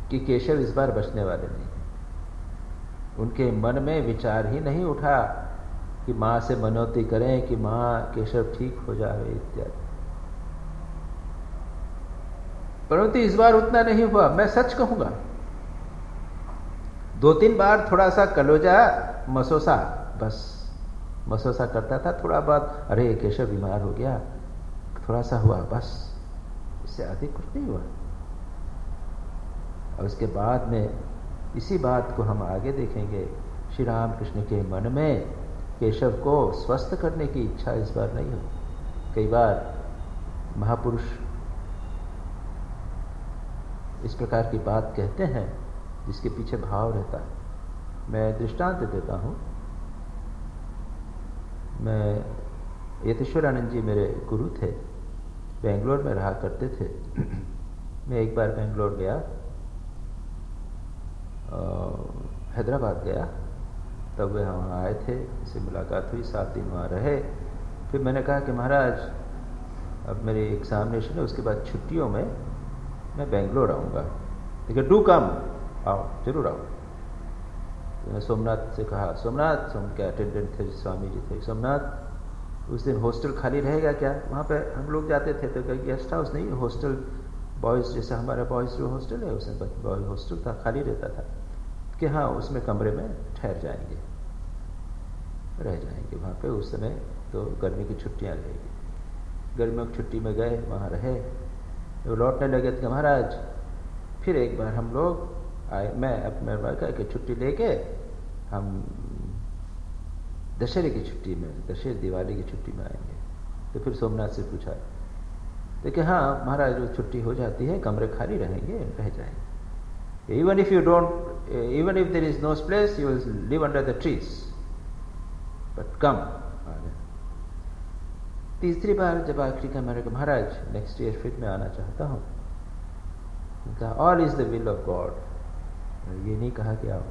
कि केशव इस बार बचने वाले नहीं। उनके मन में विचार ही नहीं उठा कि मां से मनौती करें कि मां केशव ठीक हो जाए इत्यादि। परंतु इस बार उतना नहीं हुआ। मैं सच कहूंगा, 2-3 बार थोड़ा सा कलोजा मसोसा, बस मसोसा करता था थोड़ा बहुत, अरे केशव बीमार हो गया, थोड़ा सा हुआ, बस, इससे अधिक कुछ नहीं हुआ। और उसके बाद में इसी बात को हम आगे देखेंगे। श्री राम कृष्ण के मन में केशव को स्वस्थ करने की इच्छा इस बार नहीं हुई। कई बार महापुरुष इस प्रकार की बात कहते हैं जिसके पीछे भाव रहता है। मैं दृष्टांत देता हूँ। मैं यतीश्वरानंद जी मेरे गुरु थे, बेंगलोर में रहा करते थे। मैं एक बार बेंगलोर गया, हैदराबाद गया, तब वे वहाँ आए थे, इससे मुलाकात हुई, 7 दिन वहाँ रहे। फिर मैंने कहा कि महाराज अब मेरी एग्जामिनेशन है, उसके बाद छुट्टियों में मैं बेंगलोर आऊँगा, लेकिन डू कम, आओ, जरूर आओ। तो मैं सोमनाथ से कहा, सोमनाथ के अटेंडेंट थे, स्वामी जी थे, सोमनाथ उस दिन हॉस्टल खाली रहेगा क्या? वहाँ पे हम लोग जाते थे तो कहीं गेस्ट हाउस नहीं, हॉस्टल बॉयज़ जैसा हमारा बॉयज़ जो हॉस्टल है उसमें बॉय हॉस्टल था, खाली रहता था कि हाँ उसमें कमरे में ठहर जाएंगे, रह जाएंगे वहाँ पे। उस समय तो गर्मी की छुट्टियाँ रहेगी। गर्मियों की छुट्टी में गए, वहाँ रहे, तो लौटने लगे थे महाराज। फिर एक बार हम लोग आए, मैं अपने वर्कर की छुट्टी लेके हम दशहरे की छुट्टी में, दशहरे दिवाली की छुट्टी में आएंगे। तो फिर सोमनाथ से पूछा तो कि हाँ महाराज जो छुट्टी हो जाती है कमरे खाली रहेंगे, रह जाएंगे। Even if there is no place you will live under the trees, but come. तीसरी बार जब आखिरी का मैंने कहा महाराज नेक्स्ट ईयर फिर मैं आना चाहता हूँ। कहा all is the will of God, ये नहीं कहा कि आओ,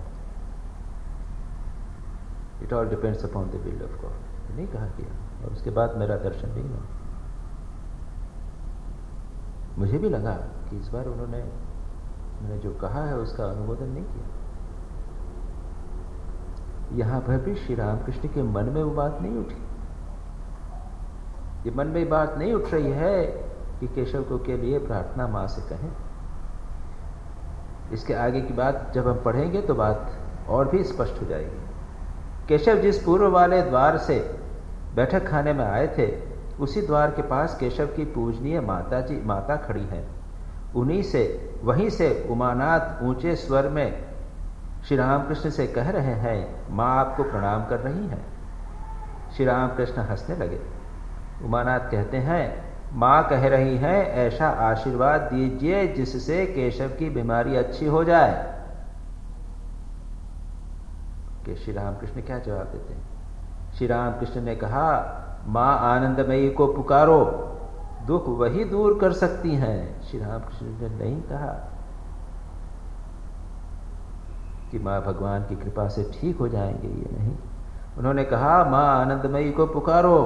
it all depends upon the will of God, नहीं कहा कि आओ। और उसके बाद मेरा दर्शन नहीं हुआ। मुझे भी लगा कि इस बार मैंने जो कहा है उसका अनुमोदन नहीं किया। यहां पर भी श्री रामकृष्ण के मन में वो बात नहीं उठी। ये मन में बात नहीं उठ रही है कि केशव को के लिए प्रार्थना मां से कहें। इसके आगे की बात जब हम पढ़ेंगे तो बात और भी स्पष्ट हो जाएगी। केशव जिस पूर्व वाले द्वार से बैठक खाने में आए थे उसी द्वार के पास केशव की पूजनीय माता खड़ी हैं। वहीं से उमानाथ ऊंचे स्वर में श्री रामकृष्ण से कह रहे हैं, माँ आपको प्रणाम कर रही हैं। श्री रामकृष्ण हंसने लगे। उमानाथ कहते हैं, माँ कह रही हैं ऐसा आशीर्वाद दीजिए जिससे केशव की बीमारी अच्छी हो जाए। कि श्री रामकृष्ण क्या जवाब देते हैं? श्री रामकृष्ण ने कहा, माँ आनंदमयी को पुकारो, दुख वही दूर कर सकती हैं। श्री रामकृष्ण ने नहीं कहा कि माँ भगवान की कृपा से ठीक हो जाएंगे, ये नहीं। उन्होंने कहा माँ आनंदमयी को पुकारो,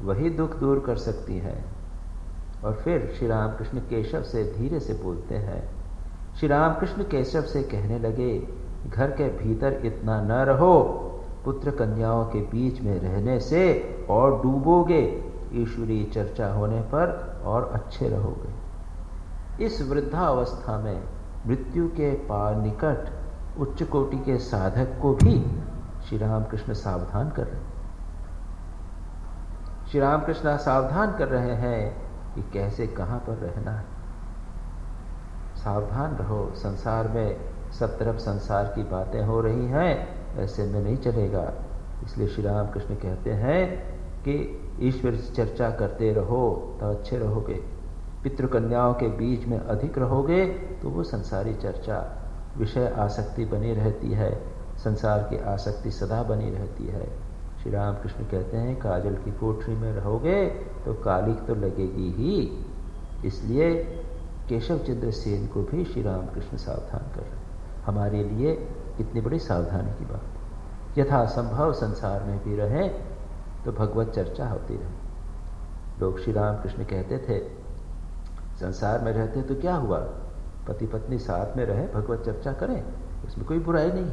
वही दुख दूर कर सकती हैं। और फिर श्री रामकृष्ण केशव से धीरे से बोलते हैं। श्री रामकृष्ण केशव से कहने लगे, घर के भीतर इतना न रहो, पुत्र कन्याओं के बीच में रहने से और डूबोगे, ईश्वरीय चर्चा होने पर और अच्छे रहोगे। इस वृद्धावस्था में मृत्यु के पार निकट उच्च कोटि के साधक को भी श्री रामकृष्ण सावधान कर रहे हैं। श्री रामकृष्ण सावधान कर रहे हैं कि कैसे कहाँ पर रहना है। सावधान रहो, संसार में सब तरफ संसार की बातें हो रही हैं, ऐसे में नहीं चलेगा। इसलिए श्री रामकृष्ण कहते हैं कि ईश्वर से चर्चा करते रहो तो अच्छे रहोगे। पितृकन्याओं के बीच में अधिक रहोगे तो वो संसारी चर्चा, विषय आसक्ति बनी रहती है, संसार की आसक्ति सदा बनी रहती है। श्री रामकृष्ण कहते हैं काजल की कोठरी में रहोगे तो कालिक तो लगेगी ही। इसलिए केशव चंद्र सेन को भी श्री रामकृष्ण सावधान कर रहे हैं। हमारे लिए कितनी बड़ी सावधानी की बात। यथासंभव संसार में भी रहें तो भगवत चर्चा होती रहे। लोग श्री रामकृष्ण कहते थे संसार में रहते तो क्या हुआ, पति पत्नी साथ में रहे, भगवत चर्चा करें, उसमें कोई बुराई नहीं।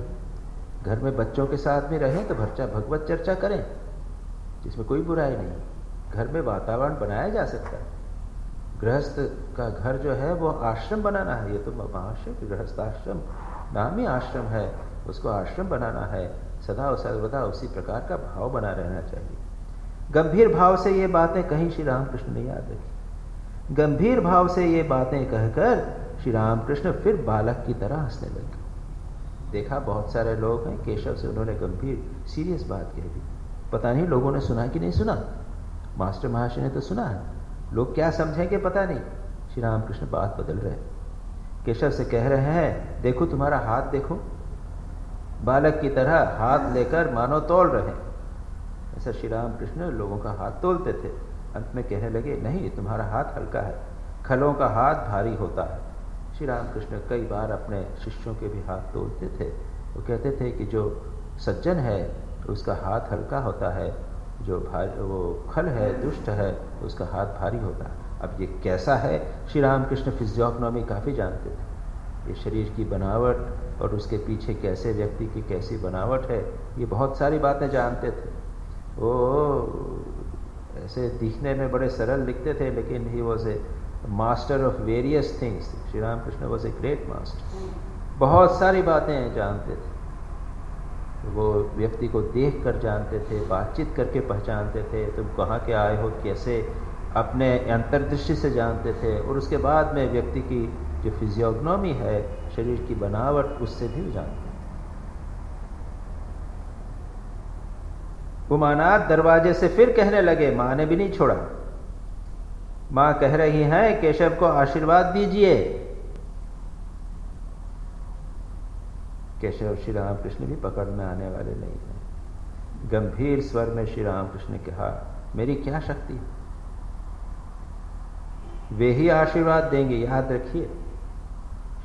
घर में बच्चों के साथ में रहें तो भगवत चर्चा करें, जिसमें कोई बुराई नहीं। घर में वातावरण बनाया जा सकता है। गृहस्थ का घर जो है वो आश्रम बनाना है। ये तो महाशय गृहस्थाश्रम नाम ही आश्रम है, उसको आश्रम बनाना है। सदा सर्वदा उसी प्रकार का भाव बना रहना चाहिए। गंभीर भाव से ये बातें कहीं श्री रामकृष्ण ने याद रखी। गंभीर भाव से ये बातें कहकर श्री रामकृष्ण फिर बालक की तरह हंसने लगे। देखा बहुत सारे लोग हैं, केशव से उन्होंने गंभीर सीरियस बात कह दी। पता नहीं लोगों ने सुना कि नहीं सुना, मास्टर महाशय ने तो सुना है, लोग क्या समझेंगे पता नहीं। श्री रामकृष्ण बात बदल रहे, केशव से कह रहे हैं, देखो तुम्हारा हाथ देखो, बालक की तरह हाथ लेकर मानो तोल रहे। ऐसा श्री रामकृष्ण लोगों का हाथ तोलते थे। अंत में कहने लगे, नहीं तुम्हारा हाथ हल्का है, खलों का हाथ भारी होता है। श्री रामकृष्ण कई बार अपने शिष्यों के भी हाथ तोलते थे। वो कहते थे कि जो सज्जन है उसका हाथ हल्का होता है, जो वो खल है, दुष्ट है, उसका हाथ भारी होता है। अब ये कैसा है, श्री रामकृष्ण फिजियोग्नोमी काफ़ी जानते थे। ये शरीर की बनावट और उसके पीछे कैसे व्यक्ति की कैसी बनावट है, ये बहुत सारी बातें जानते थे। वो ऐसे दिखने में बड़े सरल लिखते थे, लेकिन he was a master of various things. Shri Ramakrishna was a great master, बहुत सारी बातें जानते थे। वो व्यक्ति को देख कर जानते थे, बातचीत करके पहचानते थे, तुम कहाँ के आए हो, कैसे, अपने अंतर्दृष्टि से जानते थे। और उसके बाद में व्यक्ति की जो फिजियोग्नोमी है, शरीर की बनावट, उससे भी जानते थे। उमानाथ दरवाजे से फिर कहने लगे, माँ ने भी नहीं छोड़ा। माँ कह रही हैं, केशव को आशीर्वाद दीजिए। केशव श्री रामकृष्ण भी पकड़ में आने वाले नहीं हैं। गंभीर स्वर में श्री रामकृष्ण ने कहा, मेरी क्या शक्ति है, वे ही आशीर्वाद देंगे, याद रखिए।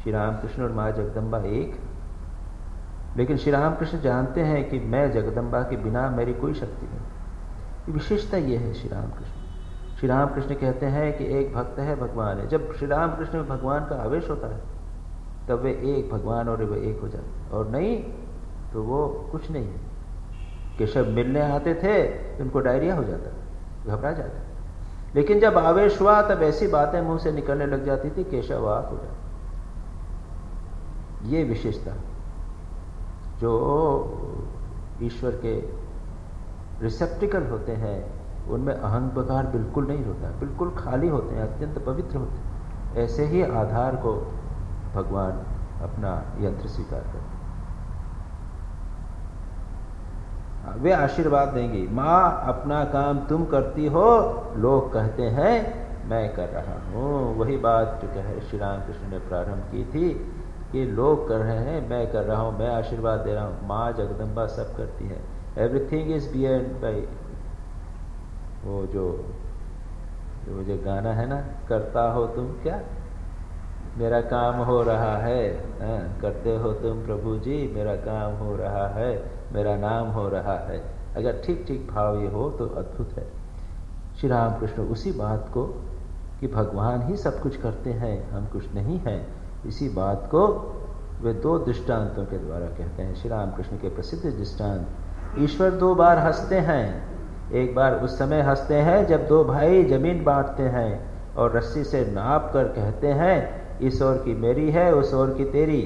श्री रामकृष्ण और माँ जगदम्बा एक, लेकिन श्री रामकृष्ण जानते हैं कि मैं जगदम्बा के बिना मेरी कोई शक्ति नहीं। विशेषता यह है श्री रामकृष्ण। श्री रामकृष्ण कहते हैं कि एक भक्त है, भगवान है। जब श्री रामकृष्ण में भगवान का आवेश होता है तब वे एक भगवान और वे एक हो जाते, और नहीं तो वो कुछ नहीं है। केशव मिलने आते थे तो उनको डायरिया हो जाता, घबरा जाते, लेकिन जब आवेश हुआ तब ऐसी बातें मुंह से निकलने लग जाती थी, केशव आफ हो जाता। ये विशेषता जो ईश्वर के रिसेप्टिकल होते हैं उनमें अहंकार बिल्कुल नहीं होता, बिल्कुल खाली होते हैं, अत्यंत पवित्र होते हैं। ऐसे ही आधार को भगवान अपना यंत्र स्वीकार करते हैं। वे आशीर्वाद देंगी, माँ अपना काम तुम करती हो, लोग कहते हैं मैं कर रहा हूँ। वही बात जो कहे श्री रामकृष्ण ने प्रारंभ की थी कि लोग कर रहे हैं, मैं कर रहा हूँ, मैं आशीर्वाद दे रहा हूँ। माँ जगदम्बा सब करती है। एवरीथिंग इज बियॉन्ड बाई, वो जो गाना है ना, करता हो तुम क्या, मेरा काम हो रहा है, करते हो तुम प्रभु जी, मेरा काम हो रहा है, मेरा नाम हो रहा है। अगर ठीक ठीक भाव ये हो तो अद्भुत है। श्री रामकृष्ण उसी बात को कि भगवान ही सब कुछ करते हैं, हम कुछ नहीं हैं, इसी बात को वे दो दृष्टांतों के द्वारा कहते हैं। श्री रामकृष्ण के प्रसिद्ध दृष्टांत, ईश्वर दो बार हंसते हैं। एक बार उस समय हंसते हैं जब दो भाई जमीन बांटते हैं और रस्सी से नाप कर कहते हैं, इस ओर की मेरी है, उस ओर की तेरी,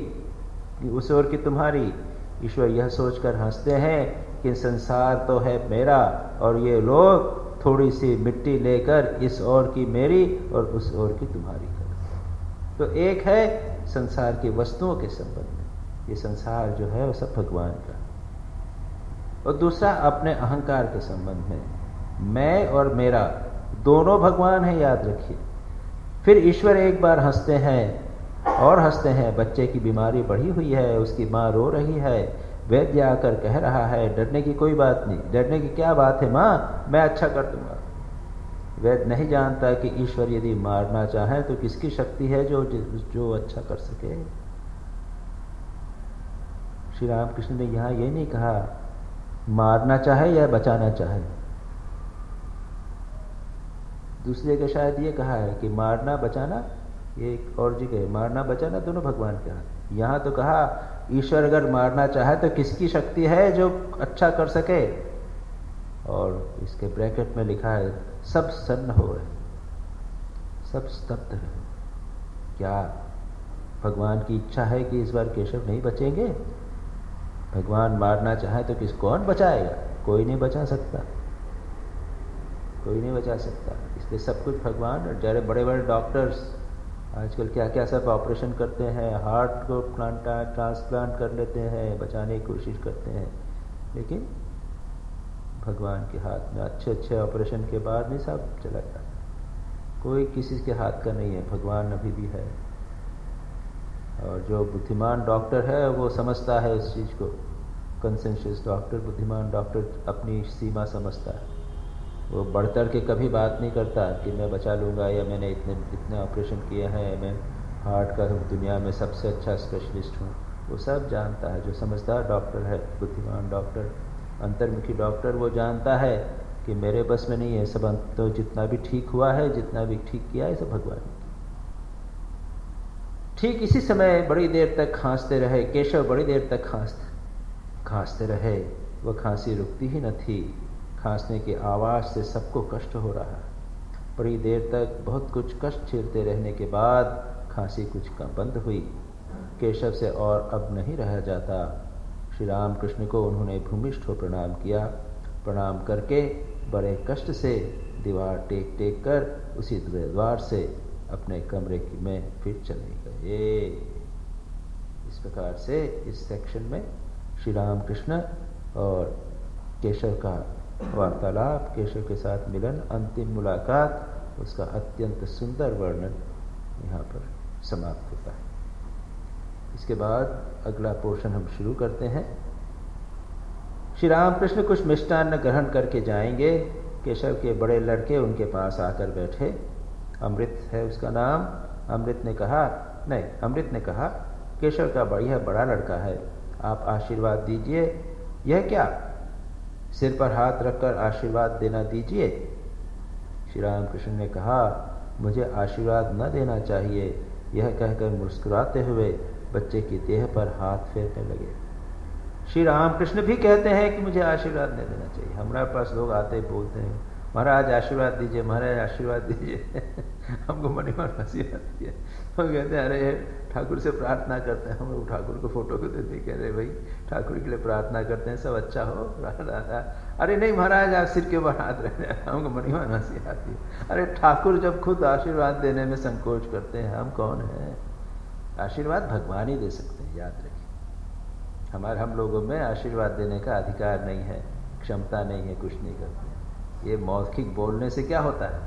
उस ओर की तुम्हारी। ईश्वर यह सोचकर हंसते हैं कि संसार तो है मेरा और ये लोग थोड़ी सी मिट्टी लेकर इस ओर की मेरी और उस ओर की तुम्हारी कर। तो एक है संसार की वस्तुओं के संबंध में, ये संसार जो है वो सब भगवान का, और दूसरा अपने अहंकार के संबंध में, मैं और मेरा दोनों भगवान है, याद रखिए। फिर ईश्वर एक बार हंसते हैं और हंसते हैं, बच्चे की बीमारी बढ़ी हुई है, उसकी माँ रो रही है, वैद्य आकर कह रहा है डरने की कोई बात नहीं, डरने की क्या बात है माँ, मैं अच्छा कर दूंगा। वैद्य नहीं जानता कि ईश्वर यदि मारना चाहे तो किसकी शक्ति है जो अच्छा कर सके। श्री रामकृष्ण ने यहाँ ये नहीं कहा मारना चाहे या बचाना चाहे, दूसरी जगह शायद ये कहा है कि मारना बचाना, ये एक और जगह मारना बचाना दोनों भगवान के हाथ। यहाँ तो कहा ईश्वर अगर मारना चाहे तो किसकी शक्ति है जो अच्छा कर सके, और इसके ब्रैकेट में लिखा है सब सन्न हो रहे, सब स्तब्ध रहे। क्या भगवान की इच्छा है कि इस बार केशव नहीं बचेंगे? भगवान मारना चाहे तो कौन बचाएगा? कोई नहीं बचा सकता, कोई नहीं बचा सकता। इसलिए सब कुछ भगवान, और जरा बड़े बड़े डॉक्टर्स आजकल क्या क्या सब ऑपरेशन करते हैं, हार्ट को ट्रांसप्लांट कर लेते हैं, बचाने की कोशिश करते हैं, लेकिन भगवान के हाथ में अच्छे अच्छे ऑपरेशन के बाद में सब चला जाता है। कोई किसी के हाथ का नहीं है, भगवान अभी भी है। और जो बुद्धिमान डॉक्टर है वो समझता है इस चीज़ को, कंसेंशियस डॉक्टर, बुद्धिमान डॉक्टर अपनी सीमा समझता है। वो बढ़ के कभी बात नहीं करता कि मैं बचा लूँगा या मैंने इतने ऑपरेशन किए हैं, मैं हार्ट का दुनिया में सबसे अच्छा स्पेशलिस्ट हूँ। वो सब जानता है, जो समझदार डॉक्टर है, बुद्धिमान डॉक्टर, अंतर्मुखी डॉक्टर, वो जानता है कि मेरे बस में नहीं है सब, तो जितना भी ठीक हुआ है, जितना भी ठीक किया है, सब भगवान ने। ठीक इसी समय बड़ी देर तक खांसते रहे केशव, बड़ी देर तक खांसते रहे। वह खांसी रुकती ही न थी। खांसने की आवाज़ से सबको कष्ट हो रहा। बड़ी देर तक बहुत कुछ कष्ट झेलते रहने के बाद खांसी कुछ कम बंद हुई। केशव से और अब नहीं रहा जाता। श्री राम कृष्ण को उन्होंने भूमिष्ठ हो प्रणाम किया। प्रणाम करके बड़े कष्ट से दीवार टेक कर उसी द्वार से अपने कमरे में फिर चले गए। इस प्रकार से इस सेक्शन में श्री राम कृष्ण और केशव का वार्तालाप, केशव के साथ मिलन, अंतिम मुलाकात, उसका अत्यंत सुंदर वर्णन यहाँ पर समाप्त होता है। इसके बाद अगला पोर्शन हम शुरू करते हैं। श्री रामकृष्ण कुछ मिष्टान्न ग्रहण करके जाएंगे। केशव के बड़े लड़के उनके पास आकर बैठे। अमृत है उसका नाम। अमृत ने कहा केशव का बड़ा लड़का है, आप आशीर्वाद दीजिए। यह क्या? सिर पर हाथ रखकर आशीर्वाद देना दीजिए। श्री रामकृष्ण ने कहा, मुझे आशीर्वाद न देना चाहिए। यह कहकर मुस्कुराते हुए बच्चे की देह पर हाथ फेरने लगे। श्री रामकृष्ण भी कहते हैं कि मुझे आशीर्वाद नहीं देना चाहिए। हमारे पास लोग आते बोलते हैं, महाराज आशीर्वाद दीजिए, महाराज आशीर्वाद दीजिए। हमको मन हंसी आती है। हम कहते हैं अरे ठाकुर से प्रार्थना करते हैं। हम लोग ठाकुर को फोटो को देते, कह रहे भाई ठाकुर के लिए प्रार्थना करते हैं, सब अच्छा हो। अरे नहीं महाराज, आप सिर के ऊपर हाथ रख रहे हैं। हमको मन हंसी आती है। अरे ठाकुर जब खुद आशीर्वाद देने में संकोच करते हैं, हम कौन हैं? आशीर्वाद भगवान ही दे सकते हैं, याद रखिए। हम लोगों में आशीर्वाद देने का अधिकार नहीं है, क्षमता नहीं है, कुछ नहीं करते। ये मौखिक बोलने से क्या होता है?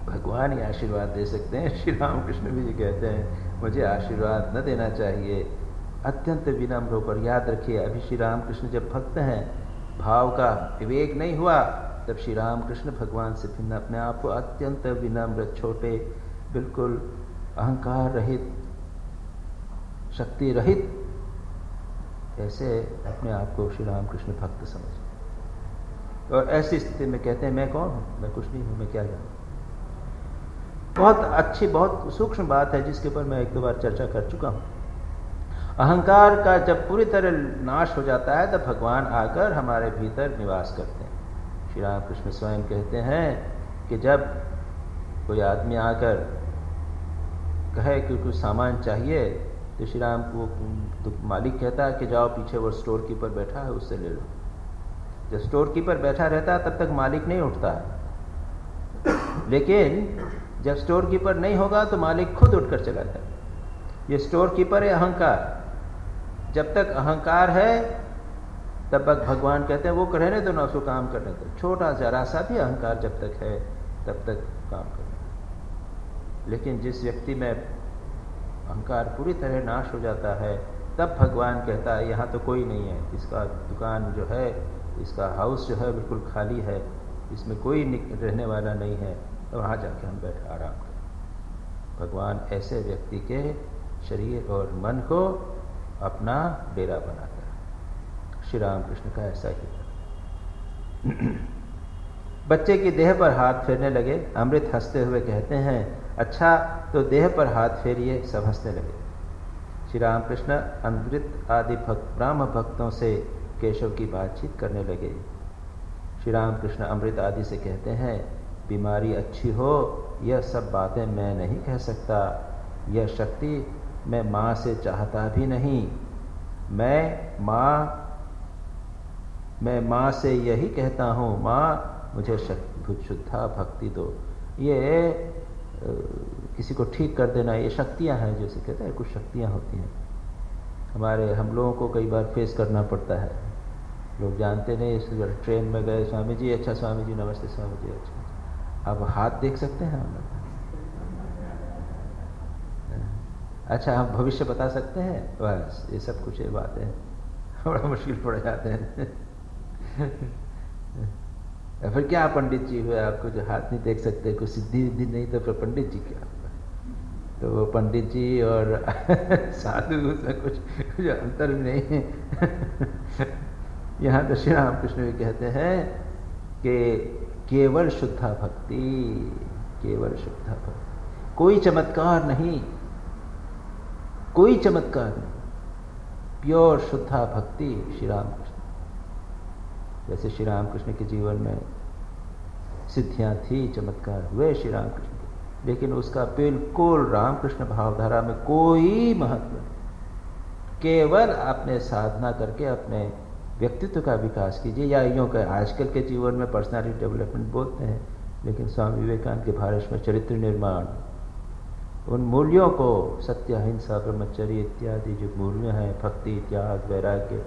भगवान ही आशीर्वाद दे सकते हैं। श्री रामकृष्ण भी जी कहते हैं मुझे आशीर्वाद न देना चाहिए। अत्यंत विनम्र होकर, याद रखिए अभी श्री रामकृष्ण जब भक्त हैं, भाव का विवेक नहीं हुआ, तब श्री रामकृष्ण भगवान से भिन्न अपने आप को अत्यंत विनम्र, छोटे, बिल्कुल अहंकार रहित, शक्ति रहित, ऐसे अपने आप को श्री रामकृष्ण भक्त समझ। और ऐसी स्थिति में कहते हैं मैं कौन हूं, मैं कुछ नहीं हूं, मैं क्या जानूं। बहुत अच्छी, बहुत सूक्ष्म बात है जिसके ऊपर मैं एक दो बार चर्चा कर चुका हूं। अहंकार का जब पूरी तरह नाश हो जाता है तब भगवान आकर हमारे भीतर निवास करते हैं। श्री रामकृष्ण स्वयं कहते हैं कि जब कोई आदमी आकर कहे कि कुछ सामान चाहिए, तो श्री राम को तो मालिक कहता है कि जाओ पीछे वो स्टोर कीपर बैठा है, उससे ले लो। जब स्टोर कीपर बैठा रहता है तब तक मालिक नहीं उठता है, लेकिन जब स्टोर कीपर नहीं होगा तो मालिक खुद उठकर चला जाता है। ये स्टोर कीपर है अहंकार। जब तक अहंकार है तब तक भगवान कहते हैं वो रहने दो ना, उसको काम करने दो। छोटा जरा सा भी अहंकार जब तक है तब तक काम करने दो। लेकिन जिस व्यक्ति में अहंकार पूरी तरह नाश हो जाता है, तब भगवान कहता है यहाँ तो कोई नहीं है, इसका दुकान जो है, इसका हाउस जो है बिल्कुल खाली है, इसमें कोई रहने वाला नहीं है, तो वहाँ जाके हम बैठे आराम करें। भगवान ऐसे व्यक्ति के शरीर और मन को अपना डेरा बनाता है। श्री रामकृष्ण का ऐसा ही था। बच्चे की देह पर हाथ फेरने लगे। अमृत हंसते हुए कहते हैं, अच्छा तो देह पर हाथ फेरिए। सब हंसने लगे। श्री रामकृष्ण अमृत आदि ब्राह्म भक्तों से केशव की बातचीत करने लगे। श्री रामकृष्ण अमृत आदि से कहते हैं, बीमारी अच्छी हो यह सब बातें मैं नहीं कह सकता, यह शक्ति मैं माँ से चाहता भी नहीं। मैं माँ से यही कहता हूँ, माँ मुझे शुद्धा भक्ति दो। ये किसी को ठीक कर देना, ये शक्तियाँ हैं, जैसे कहते हैं कुछ शक्तियाँ होती हैं हम लोगों को कई बार फेस करना पड़ता है। लोग जानते नहीं, इस ट्रेन में गए, स्वामी जी, अच्छा स्वामी जी नमस्ते स्वामी जी, अच्छा अब हाथ देख सकते हैं हम लोग, अच्छा हम भविष्य बता सकते हैं, बस ये सब कुछ ये बातें बड़ा मुश्किल पड़ जाते हैं। फिर क्या पंडित जी हुए, आपको जो हाथ नहीं देख सकते, कुछ सिद्धि विद्धि नहीं, तो फिर पंडित जी क्या हुआ? तो वो पंडित जी और साधु उसमें कुछ अंतर भी नहीं है। यहाँ तो श्री रामकृष्ण भी कहते हैं कि केवल शुद्धा भक्ति, केवल शुद्धा भक्ति, कोई चमत्कार नहीं, कोई चमत्कार नहीं, प्योर शुद्धा भक्ति श्री रामकृष्ण। जैसे श्री रामकृष्ण के जीवन में सिद्धियां थी, चमत्कार हुए श्री रामकृष्ण के, लेकिन उसका बिल्कुल रामकृष्ण भावधारा में कोई महत्व नहीं। केवल अपने साधना करके अपने व्यक्तित्व का विकास कीजिए, या यूँ का आजकल के जीवन में पर्सनालिटी डेवलपमेंट बोलते हैं, लेकिन स्वामी विवेकानंद के भारत में चरित्र निर्माण, उन मूल्यों को, सत्य, अहिंसा, ब्रह्मचर्य इत्यादि जो मूल्य हैं, भक्ति, त्याग, वैराग्य,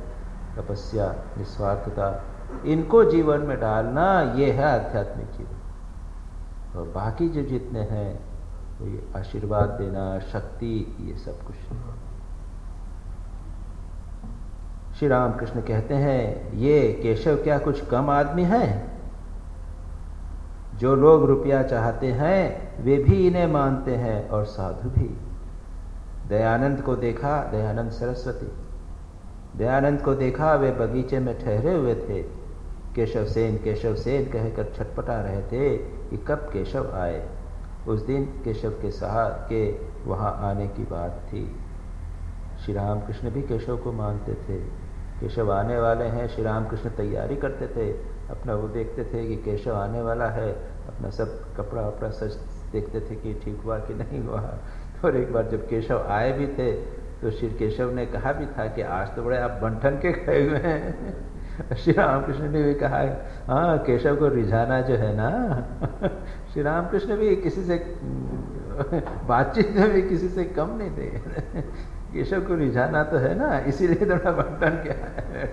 तपस्या, निस्वार्थता, इनको जीवन में डालना, ये है आध्यात्मिक जीवन। और बाकी जो जितने हैं वो ये आशीर्वाद देना, शक्ति, ये सब कुछ नहीं। श्री रामकृष्ण कहते हैं ये केशव क्या कुछ कम आदमी हैं? जो लोग रुपया चाहते हैं वे भी इन्हें मानते हैं, और साधु भी। दयानंद को देखा, दयानंद सरस्वती, दयानंद को देखा, वे बगीचे में ठहरे हुए थे, केशव सेन कहकर छटपटा रहे थे कि कब केशव आए। उस दिन केशव के साथ के वहाँ आने की बात थी। श्री रामकृष्ण भी केशव को मानते थे, केशव आने वाले हैं। श्री रामकृष्ण तैयारी करते थे, अपना वो देखते थे कि केशव आने वाला है, अपना सब कपड़ा वपड़ा सच देखते थे कि ठीक हुआ कि नहीं हुआ। और एक बार जब केशव आए भी थे तो श्री केशव ने कहा भी था कि आज तो बड़े आप बंठन के गए हुए हैं। श्री रामकृष्ण ने भी कहा, हाँ केशव को रिझाना जो है ना, श्री रामकृष्ण भी किसी से बातचीत में भी किसी से कम नहीं थे। केशव को रिझाना तो है ना, इसीलिए थोड़ा बंटन क्या है।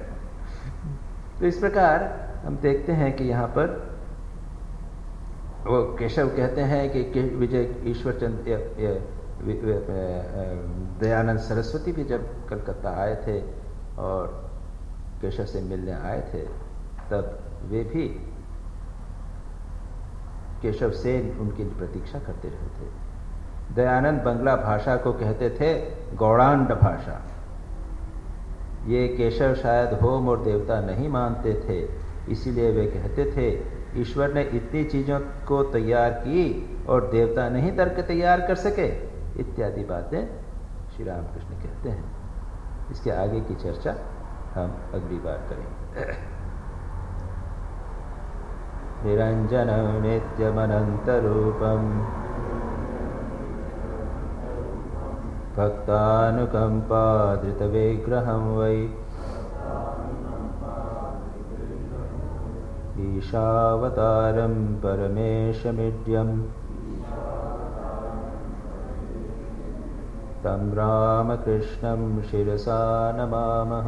तो इस प्रकार हम देखते हैं कि यहाँ पर वो केशव कहते हैं कि विजय ईश्वर चंद्र दयानंद सरस्वती भी जब कलकत्ता आए थे और केशव से मिलने आए थे, तब वे भी केशव सेन उनकी प्रतीक्षा करते रहे थे। दयानंद बंगला भाषा को कहते थे गौड़ांड भाषा। ये केशव शायद होम और देवता नहीं मानते थे, इसीलिए वे कहते थे ईश्वर ने इतनी चीज़ों को तैयार की और देवता नहीं तर्क तैयार कर सके, इत्यादि बातें श्री रामकृष्ण कहते हैं। इसके आगे की चर्चा हम अगली बार करेंगे। निरंजनं नित्यमनन्तरूपं भक्तानुकम्पाधृतविग्रहं वै ईशावतारं परमेशमिड्यं तं रामकृष्णं शिरसा नमामः।